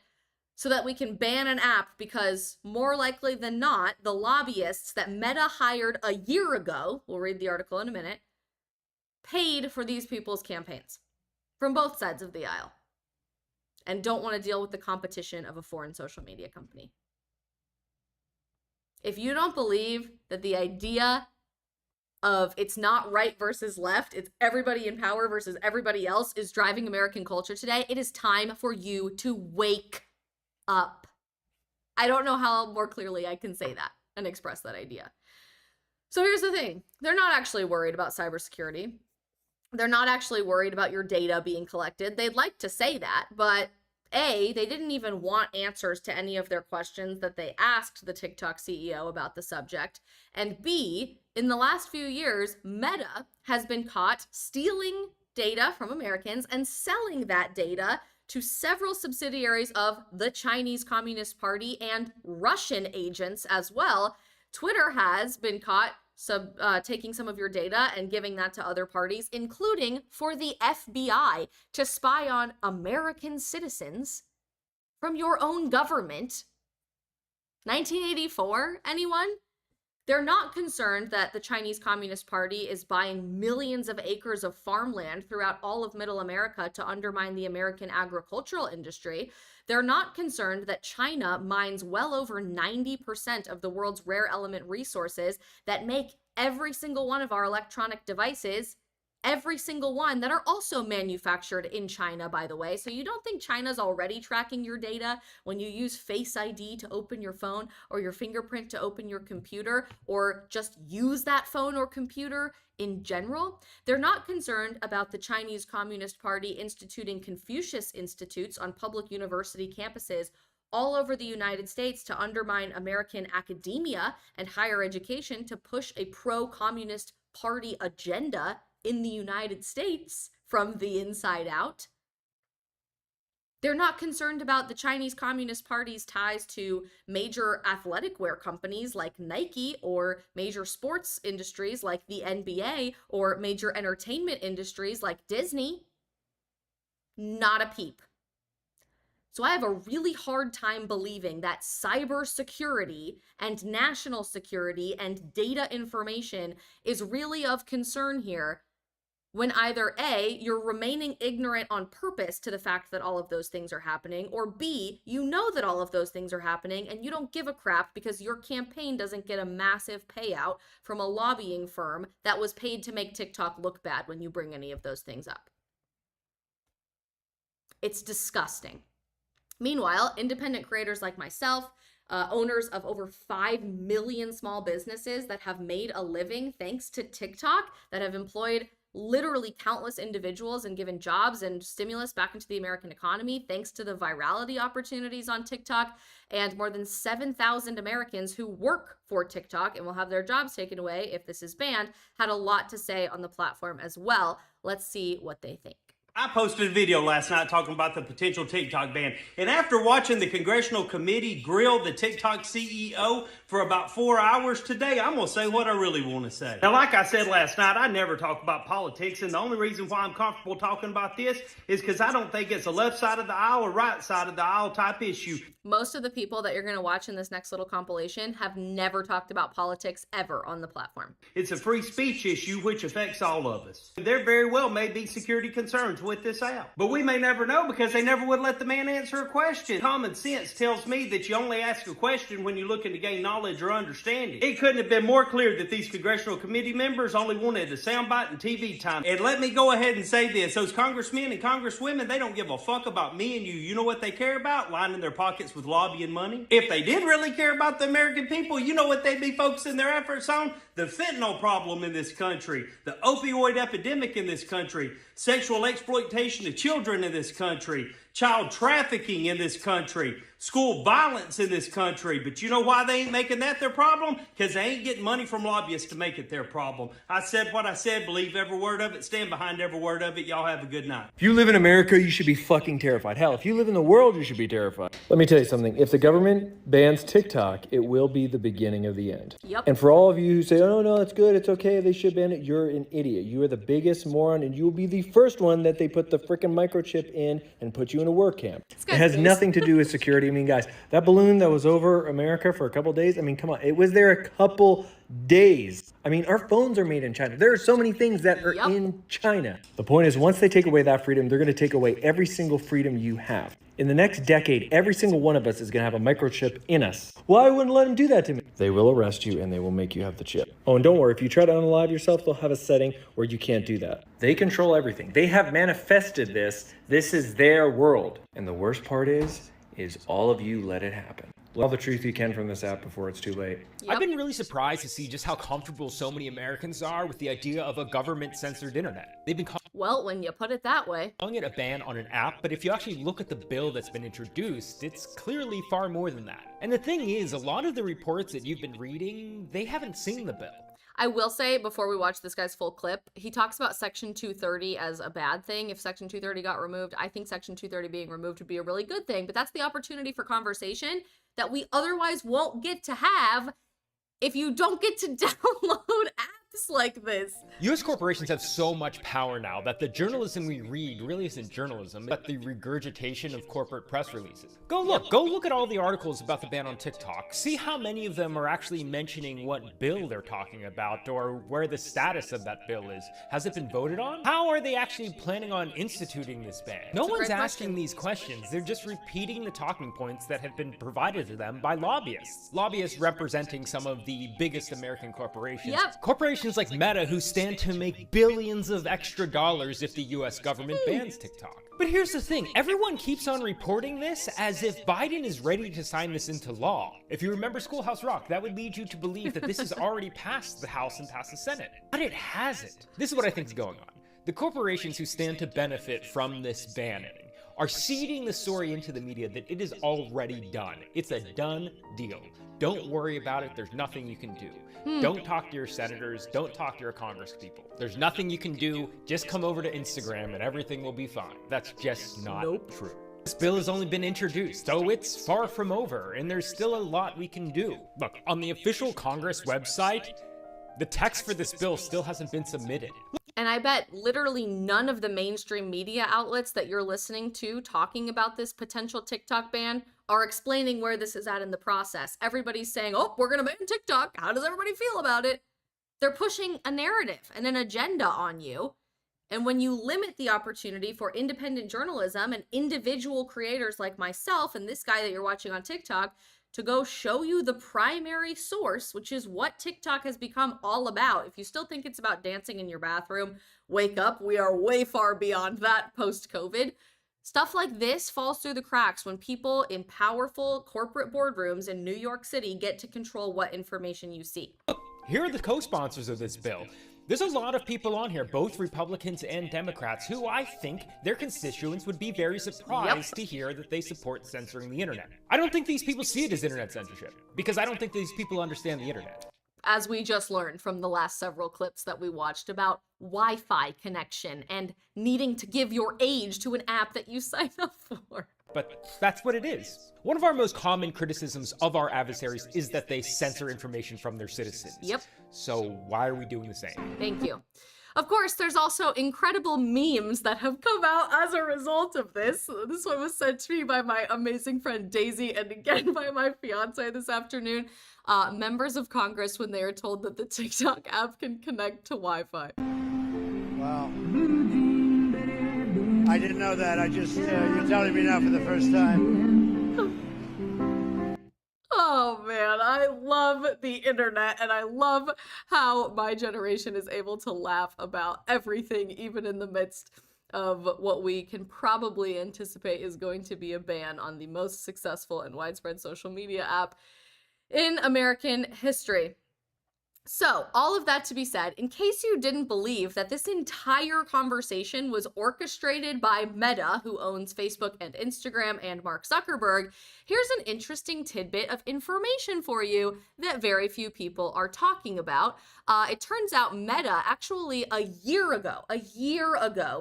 So that we can ban an app because more likely than not, the lobbyists that Meta hired a year ago, we'll read the article in a minute, paid for these people's campaigns from both sides of the aisle and don't want to deal with the competition of a foreign social media company. If you don't believe that the idea of it's not right versus left, it's everybody in power versus everybody else is driving American culture today, it is time for you to wake up. I don't know how more clearly I can say that and express that idea. So here's the thing. They're not actually worried about cybersecurity. They're not actually worried about your data being collected. They'd like to say that, but A, they didn't even want answers to any of their questions that they asked the TikTok CEO about the subject. And B, in the last few years, Meta has been caught stealing data from Americans and selling that data to several subsidiaries of the Chinese Communist Party and Russian agents as well. Twitter has been caught taking some of your data and giving that to other parties, including for the FBI to spy on American citizens from your own government. 1984, anyone? They're not concerned that the Chinese Communist Party is buying millions of acres of farmland throughout all of Middle America to undermine the American agricultural industry. They're not concerned that China mines well over 90% of the world's rare element resources that make every single one of our electronic devices, every single one that are also manufactured in China, by the way. So you don't think China's already tracking your data when you use Face ID to open your phone or your fingerprint to open your computer or just use that phone or computer in general? They're not concerned about the Chinese Communist Party instituting Confucius Institutes on public university campuses all over the United States to undermine American academia and higher education to push a pro-communist party agenda in the United States from the inside out. They're not concerned about the Chinese Communist Party's ties to major athletic wear companies like Nike or major sports industries like the NBA or major entertainment industries like Disney. Not a peep. So I have a really hard time believing that cybersecurity and national security and data information is really of concern here when either A, you're remaining ignorant on purpose to the fact that all of those things are happening, or B, you know that all of those things are happening and you don't give a crap because your campaign doesn't get a massive payout from a lobbying firm that was paid to make TikTok look bad when you bring any of those things up. It's disgusting. Meanwhile, independent creators like myself, owners of over 5 million small businesses that have made a living thanks to TikTok, that have employed literally countless individuals and given jobs and stimulus back into the American economy thanks to the virality opportunities on TikTok, and more than 7,000 Americans who work for TikTok and will have their jobs taken away if this is banned, had a lot to say on the platform as well. Let's see what they think. I posted a video last night talking about the potential TikTok ban, and after watching the congressional committee grill the TikTok CEO for about 4 hours today, I'm going to say what I really want to say. Now, like I said last night, I never talk about politics, and the only reason why I'm comfortable talking about this is because I don't think it's a left side of the aisle or right side of the aisle type issue. Most of the people that you're going to watch in this next little compilation have never talked about politics ever on the platform. It's a free speech issue which affects all of us. There very well may be security concerns with this app, but we may never know because they never would let the man answer a question. Common sense tells me that you only ask a question when you're looking to gain knowledge or understanding. It couldn't have been more clear that these congressional committee members only wanted a soundbite and TV time. And let me go ahead and say this, those congressmen and congresswomen, they don't give a fuck about me and you. You know what they care about? Lining their pockets with lobbying money. If they did really care about the American people, you know what they'd be focusing their efforts on? The fentanyl problem in this country, the opioid epidemic in this country, sexual exploitation of children in this country, child trafficking in this country, school violence in this country. But you know why they ain't making that their problem? Because they ain't getting money from lobbyists to make it their problem. I said what I said, believe every word of it, stand behind every word of it. Y'all have a good night. If you live in America, you should be fucking terrified. Hell, if you live in the world, you should be terrified. Let me tell you something. If the government bans TikTok, it will be the beginning of the end. Yep. And for all of you who say, oh, no, it's good, it's okay, they should ban it, you're an idiot. You are the biggest moron, and you will be the first one that they put the frickin' microchip in and put you in a work camp. It has nothing to do with security. I mean, guys, that balloon that was over America for a couple days, I mean, come on, it was there a couple days. I mean, our phones are made in China. There are so many things that are in China. The point is, once they take away that freedom, they're going to take away every single freedom you have. In the next decade, every single one of us is going to have a microchip in us. Well, I wouldn't let them do that to me. They will arrest you and they will make you have the chip. Oh, and don't worry, if you try to unalive yourself, they'll have a setting where you can't do that. They control everything. They have manifested this. This is their world. And the worst part is all of you let it happen. All the truth you can from this app before it's too late. I've been really surprised to see just how comfortable so many Americans are with the idea of a government-censored internet. They've been Well, when you put it that way. calling it a ban on an app, but if you actually look at the bill that's been introduced, it's clearly far more than that. And the thing is, a lot of the reports that you've been reading, they haven't seen the bill. I will say, before we watch this guy's full clip, he talks about Section 230 as a bad thing. If Section 230 got removed, I think Section 230 being removed would be a really good thing. But that's the opportunity for conversation that we otherwise won't get to have if you don't get to download apps like this. U.S. corporations have so much power now that the journalism we read really isn't journalism, but the regurgitation of corporate press releases. Go look at all the articles about the ban on TikTok. See how many of them are actually mentioning what bill they're talking about or where the status of that bill is. Has it been voted on? How are they actually planning on instituting this ban? No one's asking these questions. They're just repeating the talking points that have been provided to them by lobbyists. Lobbyists representing some of the biggest American corporations. Corporations like Meta, who stand to make billions of extra dollars if the US government bans TikTok. But here's the thing, everyone keeps on reporting this as if Biden is ready to sign this into law. If you remember Schoolhouse Rock, that would lead you to believe that this has already passed the House and passed the Senate. But it hasn't. This is what I think is going on. The corporations who stand to benefit from this banning are seeding the story into the media that it is already done. It's a done deal. Don't worry about it. There's nothing you can do. Don't talk to your senators. Don't talk to your congresspeople. There's nothing you can do. Just come over to Instagram and everything will be fine. That's just not true. This bill has only been introduced, so it's far from over, and there's still a lot we can do. Look, on the official Congress website, the text for this bill still hasn't been submitted. And I bet literally none of the mainstream media outlets that you're listening to talking about this potential TikTok ban are explaining where this is at in the process. Everybody's saying, oh, we're going to ban TikTok. How does everybody feel about it? They're pushing a narrative and an agenda on you. And when you limit the opportunity for independent journalism and individual creators like myself and this guy that you're watching on TikTok to go show you the primary source, which is what TikTok has become all about. If you still think it's about dancing in your bathroom, wake up. We are way far beyond that post-COVID. Stuff like this falls through the cracks when people in powerful corporate boardrooms in New York City get to control what information you see. Here are the co-sponsors of this bill. There's a lot of people on here, both Republicans and Democrats, who I think their constituents would be very surprised to hear that they support censoring the internet. I don't think these people see it as internet censorship, because I don't think these people understand the internet. As we just learned from the last several clips that we watched about Wi-Fi connection and needing to give your age to an app that you sign up for. But that's what it is. One of our most common criticisms of our adversaries is that they censor information from their citizens. Yep. So why are we doing the same? Thank you. Of course, there's also incredible memes that have come out as a result of this. This one was sent to me by my amazing friend Daisy and again by my fiance this afternoon. Members of Congress when they are told that the TikTok app can connect to Wi-Fi. Wow. I didn't know that. I just, you're telling me now for the first time. Oh man, I love the internet and I love how my generation is able to laugh about everything, even in the midst of what we can probably anticipate is going to be a ban on the most successful and widespread social media app in American history. So, all of that to be said, in case you didn't believe that this entire conversation was orchestrated by Meta, who owns Facebook and Instagram, and Mark Zuckerberg, here's an interesting tidbit of information for you that very few people are talking about. It turns out Meta actually a year ago,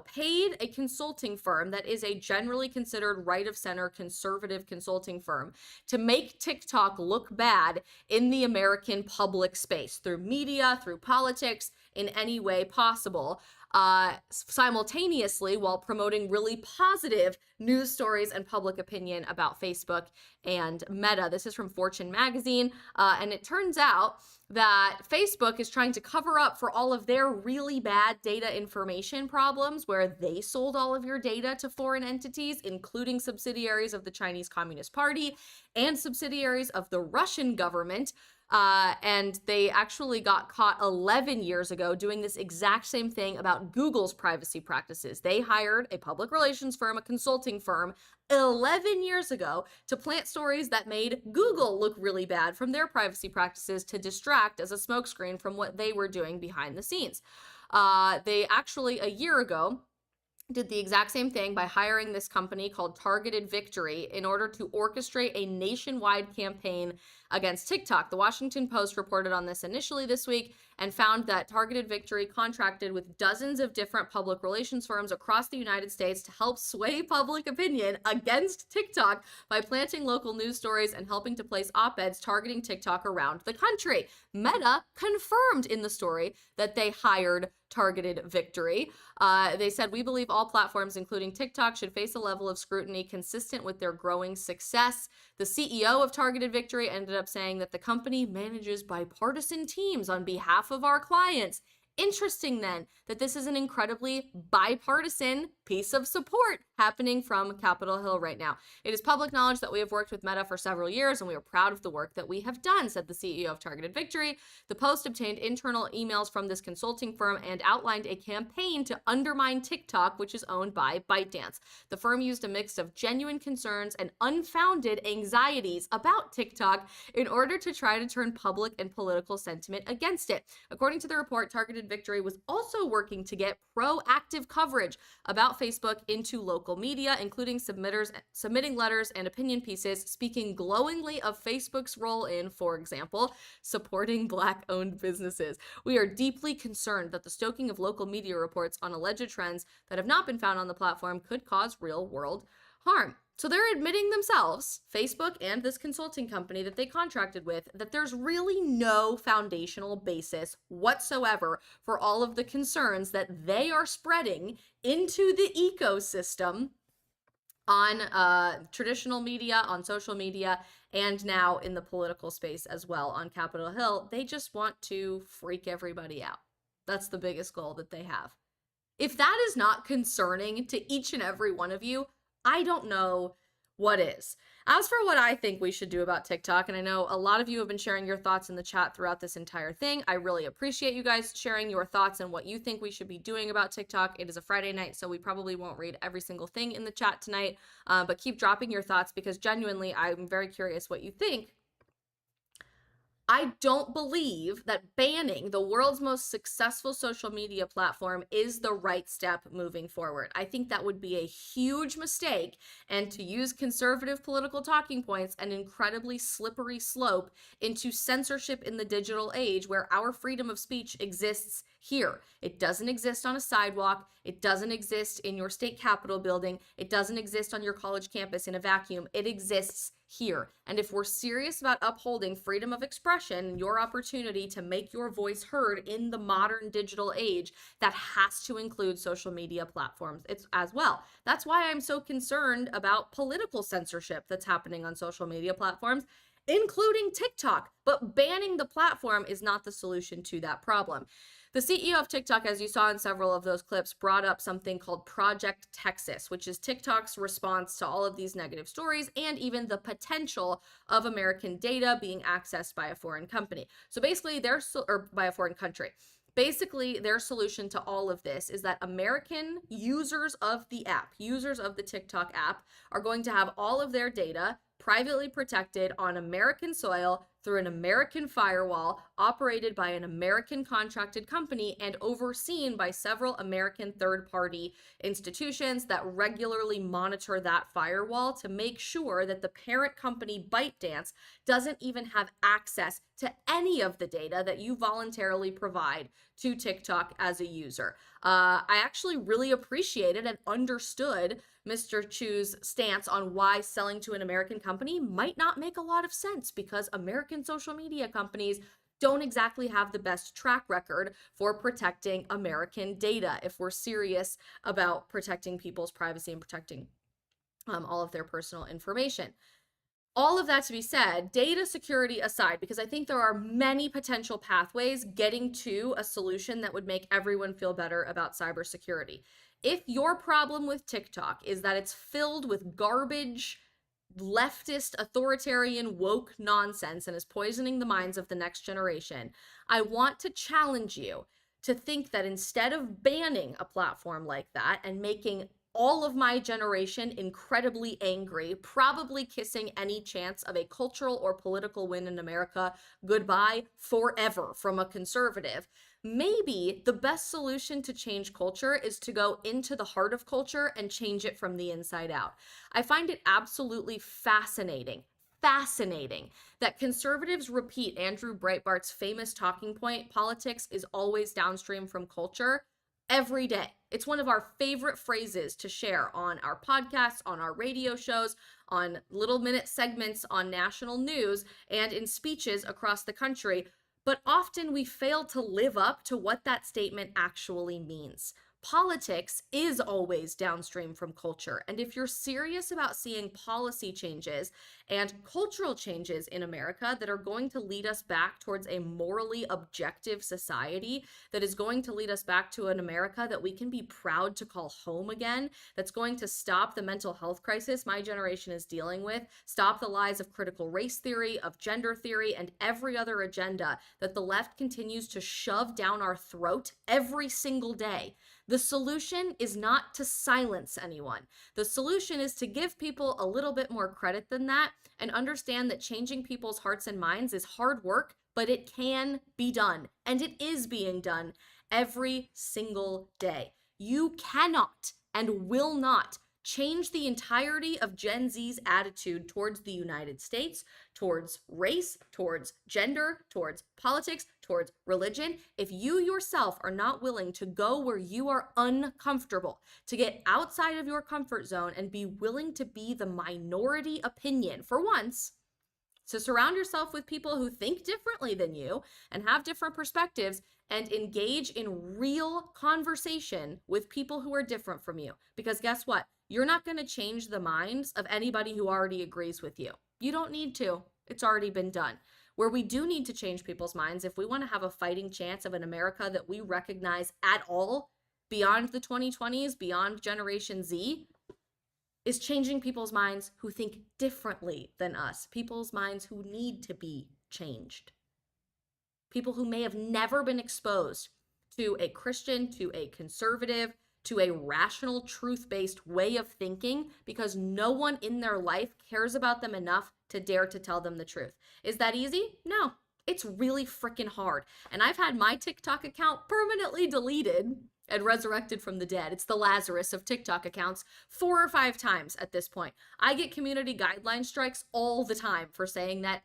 paid a consulting firm that is a generally considered right-of-center conservative consulting firm to make TikTok look bad in the American public space through media, through politics, in any way possible, simultaneously while promoting really positive news stories and public opinion about Facebook and Meta. This is from Fortune magazine, and it turns out that Facebook is trying to cover up for all of their really bad data information problems where they sold all of your data to foreign entities, including subsidiaries of the Chinese Communist Party and subsidiaries of the Russian government. And they actually got caught 11 years ago doing this exact same thing about Google's privacy practices. They hired a public relations firm, a consulting firm, 11 years ago to plant stories that made Google look really bad from their privacy practices to distract as a smokescreen from what they were doing behind the scenes. They actually, a year ago, did the exact same thing by hiring this company called Targeted Victory in order to orchestrate a nationwide campaign against TikTok. The Washington Post reported on this initially this week and found that Targeted Victory contracted with dozens of different public relations firms across the United States to help sway public opinion against TikTok by planting local news stories and helping to place op-eds targeting TikTok around the country. Meta confirmed in the story that they hired Targeted Victory. They said, "We believe all platforms, including TikTok, should face a level of scrutiny consistent with their growing success." The CEO of Targeted Victory ended up saying that the company manages bipartisan teams on behalf of our clients. Interesting then that this is an incredibly bipartisan piece of support happening from Capitol Hill right now. It is public knowledge that we have worked with Meta for several years and we are proud of the work that we have done, said the CEO of Targeted Victory. The Post obtained internal emails from this consulting firm and outlined a campaign to undermine TikTok, which is owned by ByteDance. The firm used a mix of genuine concerns and unfounded anxieties about TikTok in order to try to turn public and political sentiment against it. According to the report, Targeted Victory was also working to get proactive coverage about Facebook into local media, including submitting letters and opinion pieces speaking glowingly of Facebook's role in, for example, supporting Black-owned businesses. We are deeply concerned that the stoking of local media reports on alleged trends that have not been found on the platform could cause real-world harm. So they're admitting themselves, Facebook and this consulting company that they contracted with, that there's really no foundational basis whatsoever for all of the concerns that they are spreading into the ecosystem on traditional media, on social media, and now in the political space as well on Capitol Hill. They just want to freak everybody out. That's the biggest goal that they have. If that is not concerning to each and every one of you, I don't know what is. As for what I think we should do about TikTok, and I know a lot of you have been sharing your thoughts in the chat throughout this entire thing. I really appreciate you guys sharing your thoughts and what you think we should be doing about TikTok. It is a Friday night, so we probably won't read every single thing in the chat tonight, but keep dropping your thoughts because genuinely, I'm very curious what you think. I don't believe that banning the world's most successful social media platform is the right step moving forward. I think that would be a huge mistake, and to use conservative political talking points, an incredibly slippery slope into censorship in the digital age where our freedom of speech exists here. It doesn't exist on a sidewalk. It doesn't exist in your state capitol building. It doesn't exist on your college campus in a vacuum. It exists here. And if we're serious about upholding freedom of expression, your opportunity to make your voice heard in the modern digital age, that has to include social media platforms as well. That's why I'm so concerned about political censorship that's happening on social media platforms, including TikTok. But banning the platform is not the solution to that problem. The CEO of TikTok, as you saw in several of those clips, brought up something called Project Texas, which is TikTok's response to all of these negative stories and even the potential of American data being accessed by a foreign company. So basically, or by a foreign country. Basically, their solution to all of this is that American users of the app, users of the TikTok app, are going to have all of their data privately protected on American soil through an American firewall operated by an American contracted company and overseen by several American third-party institutions that regularly monitor that firewall to make sure that the parent company ByteDance doesn't even have access to any of the data that you voluntarily provide to TikTok as a user. I actually really appreciated and understood Mr. Chu's stance on why selling to an American company might not make a lot of sense, because American social media companies don't exactly have the best track record for protecting American data if we're serious about protecting people's privacy and protecting all of their personal information. All of that to be said, data security aside, because I think there are many potential pathways getting to a solution that would make everyone feel better about cybersecurity. If your problem with TikTok is that it's filled with garbage, leftist, authoritarian, woke nonsense and is poisoning the minds of the next generation, I want to challenge you to think that instead of banning a platform like that and making all of my generation incredibly angry, probably kissing any chance of a cultural or political win in America goodbye forever from a conservative, maybe the best solution to change culture is to go into the heart of culture and change it from the inside out. I find it absolutely fascinating that conservatives repeat Andrew Breitbart's famous talking point, politics is always downstream from culture, every day. It's one of our favorite phrases to share on our podcasts, on our radio shows, on little minute segments on national news, and in speeches across the country. But often we fail to live up to what that statement actually means. Politics is always downstream from culture. And if you're serious about seeing policy changes and cultural changes in America that are going to lead us back towards a morally objective society, that is going to lead us back to an America that we can be proud to call home again, that's going to stop the mental health crisis my generation is dealing with, stop the lies of critical race theory, of gender theory, and every other agenda that the left continues to shove down our throat every single day. The solution is not to silence anyone. The solution is to give people a little bit more credit than that and understand that changing people's hearts and minds is hard work, but it can be done, and it is being done every single day. You cannot and will not change the entirety of Gen Z's attitude towards the United States, towards race, towards gender, towards politics, towards religion, if you yourself are not willing to go where you are uncomfortable, to get outside of your comfort zone and be willing to be the minority opinion for once, to surround yourself with people who think differently than you and have different perspectives, and engage in real conversation with people who are different from you. Because guess what? You're not going to change the minds of anybody who already agrees with you. You don't need to. It's already been done. Where we do need to change people's minds, if we want to have a fighting chance of an America that we recognize at all, beyond the 2020s, beyond Generation Z, is changing people's minds who think differently than us, people's minds who need to be changed. People who may have never been exposed to a Christian, to a conservative, to a rational, truth-based way of thinking because no one in their life cares about them enough to dare to tell them the truth. Is that easy? No, it's really freaking hard. And I've had my TikTok account permanently deleted and resurrected from the dead. It's the Lazarus of TikTok accounts 4 or 5 times at this point. I get community guideline strikes all the time for saying that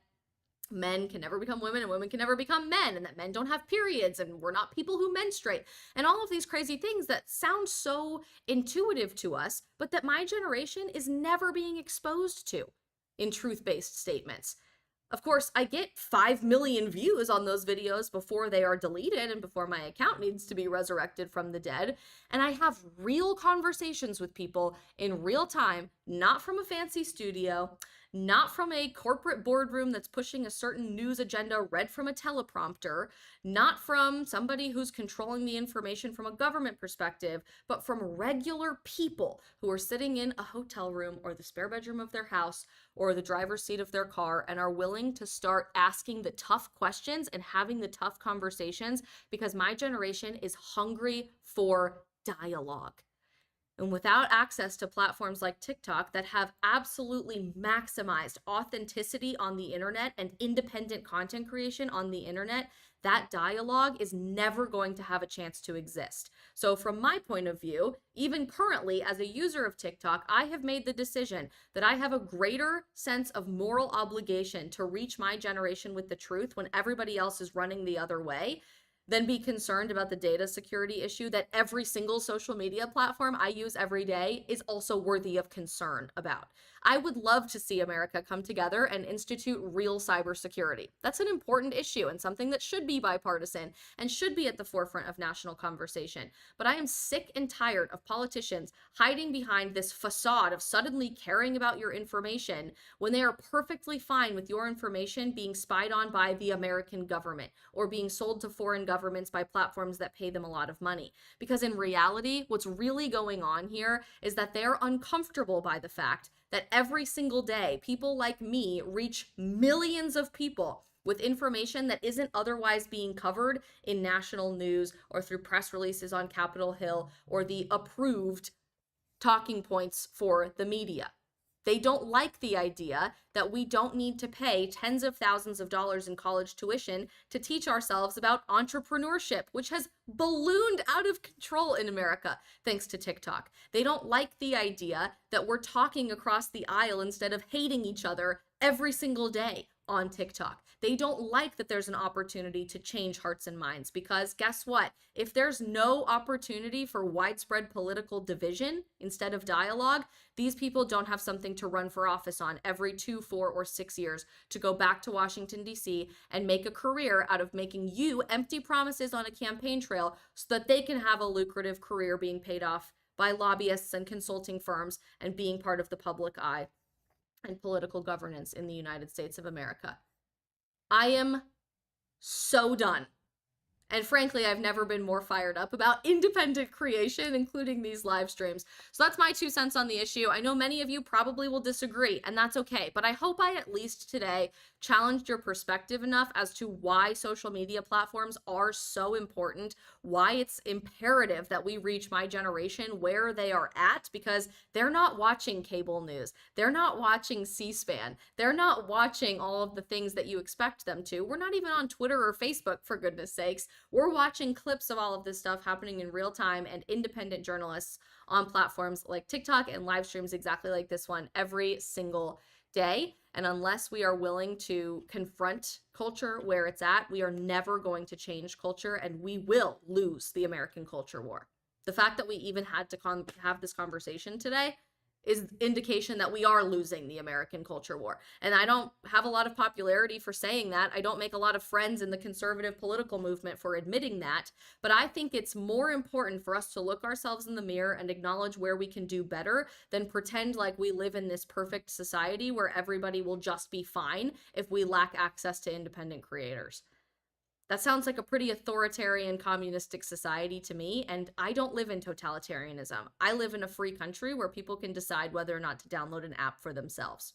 men can never become women and women can never become men, and that men don't have periods and we're not people who menstruate, and all of these crazy things that sound so intuitive to us, but that my generation is never being exposed to in truth-based statements. Of course, I get 5 million views on those videos before they are deleted and before my account needs to be resurrected from the dead. And I have real conversations with people in real time, not from a fancy studio, not from a corporate boardroom that's pushing a certain news agenda read from a teleprompter, not from somebody who's controlling the information from a government perspective, but from regular people who are sitting in a hotel room or the spare bedroom of their house or the driver's seat of their car and are willing to start asking the tough questions and having the tough conversations because my generation is hungry for dialogue. And without access to platforms like TikTok that have absolutely maximized authenticity on the internet and independent content creation on the internet, that dialogue is never going to have a chance to exist. So from my point of view, even currently as a user of TikTok, I have made the decision that I have a greater sense of moral obligation to reach my generation with the truth when everybody else is running the other way, than be concerned about the data security issue that every single social media platform I use every day is also worthy of concern about. I would love to see America come together and institute real cybersecurity. That's an important issue and something that should be bipartisan and should be at the forefront of national conversation. But I am sick and tired of politicians hiding behind this facade of suddenly caring about your information when they are perfectly fine with your information being spied on by the American government or being sold to foreign governments by platforms that pay them a lot of money. Because in reality, what's really going on here is that they're uncomfortable by the fact that every single day, people like me reach millions of people with information that isn't otherwise being covered in national news or through press releases on Capitol Hill or the approved talking points for the media. They don't like the idea that we don't need to pay tens of thousands of dollars in college tuition to teach ourselves about entrepreneurship, which has ballooned out of control in America thanks to TikTok. They don't like the idea that we're talking across the aisle instead of hating each other every single day on TikTok. They don't like that there's an opportunity to change hearts and minds, because guess what? If there's no opportunity for widespread political division instead of dialogue, these people don't have something to run for office on every 2, 4, or 6 years to go back to Washington, D.C. and make a career out of making you empty promises on a campaign trail so that they can have a lucrative career being paid off by lobbyists and consulting firms and being part of the public eye and political governance in the United States of America. I am so done. And frankly, I've never been more fired up about independent creation, including these live streams. So that's my 2 cents on the issue. I know many of you probably will disagree, and that's okay. But I hope I at least today challenged your perspective enough as to why social media platforms are so important, why it's imperative that we reach my generation where they are at, because they're not watching cable news. They're not watching C-SPAN. They're not watching all of the things that you expect them to. We're not even on Twitter or Facebook, for goodness sakes. We're watching clips of all of this stuff happening in real time, and independent journalists on platforms like TikTok and live streams exactly like this one every single day. And unless we are willing to confront culture where it's at, we are never going to change culture, and we will lose the American culture war. The fact that we even had to have this conversation today is indication that we are losing the American culture war. And I don't have a lot of popularity for saying that. I don't make a lot of friends in the conservative political movement for admitting that. But I think it's more important for us to look ourselves in the mirror and acknowledge where we can do better than pretend like we live in this perfect society where everybody will just be fine if we lack access to independent creators. That sounds like a pretty authoritarian communistic society to me, and I don't live in totalitarianism. I live in a free country where people can decide whether or not to download an app for themselves,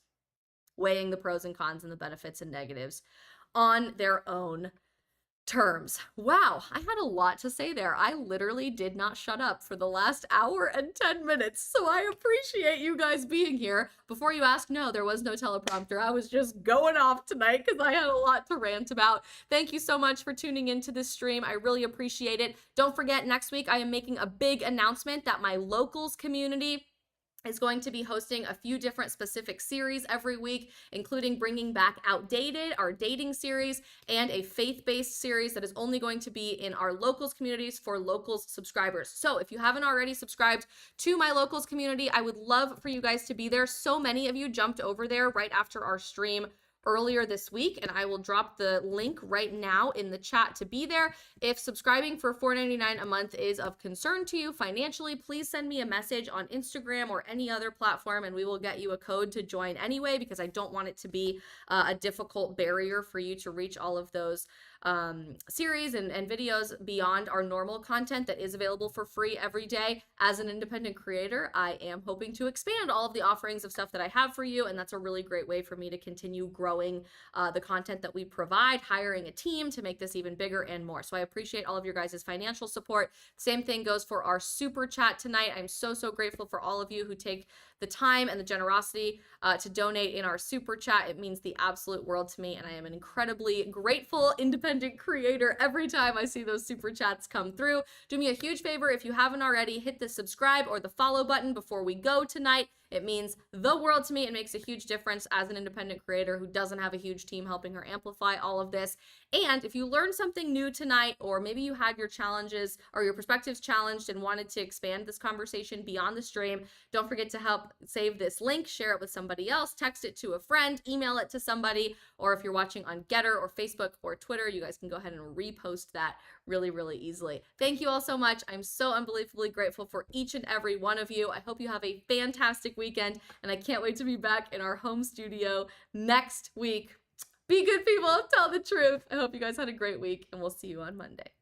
weighing the pros and cons and the benefits and negatives on their own terms. Wow, I had a lot to say there. I literally did not shut up for the last hour and 10 minutes, so I appreciate you guys being here. Before you ask, no, there was no teleprompter. I was just going off tonight because I had a lot to rant about. Thank you so much for tuning into this stream. I really appreciate it. Don't forget, next week I am making a big announcement that my locals community is going to be hosting a few different specific series every week, including bringing back Outdated, our dating series, and a faith-based series that is only going to be in our locals communities for locals subscribers. So if you haven't already subscribed to my locals community, I would love for you guys to be there. So many of you jumped over there right after our stream earlier this week, and I will drop the link right now in the chat to be there. If subscribing for $4.99 a month is of concern to you financially, please send me a message on Instagram or any other platform, and we will get you a code to join anyway, because I don't want it to be a difficult barrier for you to reach all of those series and videos beyond our normal content that is available for free every day. As an independent creator, I am hoping to expand all of the offerings of stuff that I have for you, and that's a really great way for me to continue growing growing the content that we provide, hiring a team to make this even bigger and more. So I appreciate all of your guys' financial support. Same thing goes for our super chat tonight. I'm so grateful for all of you who take the time and the generosity to donate in our super chat. It means the absolute world to me, and I am an incredibly grateful independent creator every time I see those super chats come through. Do me a huge favor, if you haven't already, hit the subscribe or the follow button before we go tonight. It means the world to me. It makes a huge difference as an independent creator who doesn't have a huge team helping her amplify all of this. And if you learned something new tonight, or maybe you had your challenges or your perspectives challenged and wanted to expand this conversation beyond the stream, don't forget to help save this link, share it with somebody else, text it to a friend, email it to somebody, or if you're watching on Getter or Facebook or Twitter, you guys can go ahead and repost that really easily. Thank you all so much. I'm so unbelievably grateful for each and every one of you. I hope you have a fantastic weekend, and I can't wait to be back in our home studio next week. Be good people, tell the truth. I hope you guys had a great week, and we'll see you on Monday.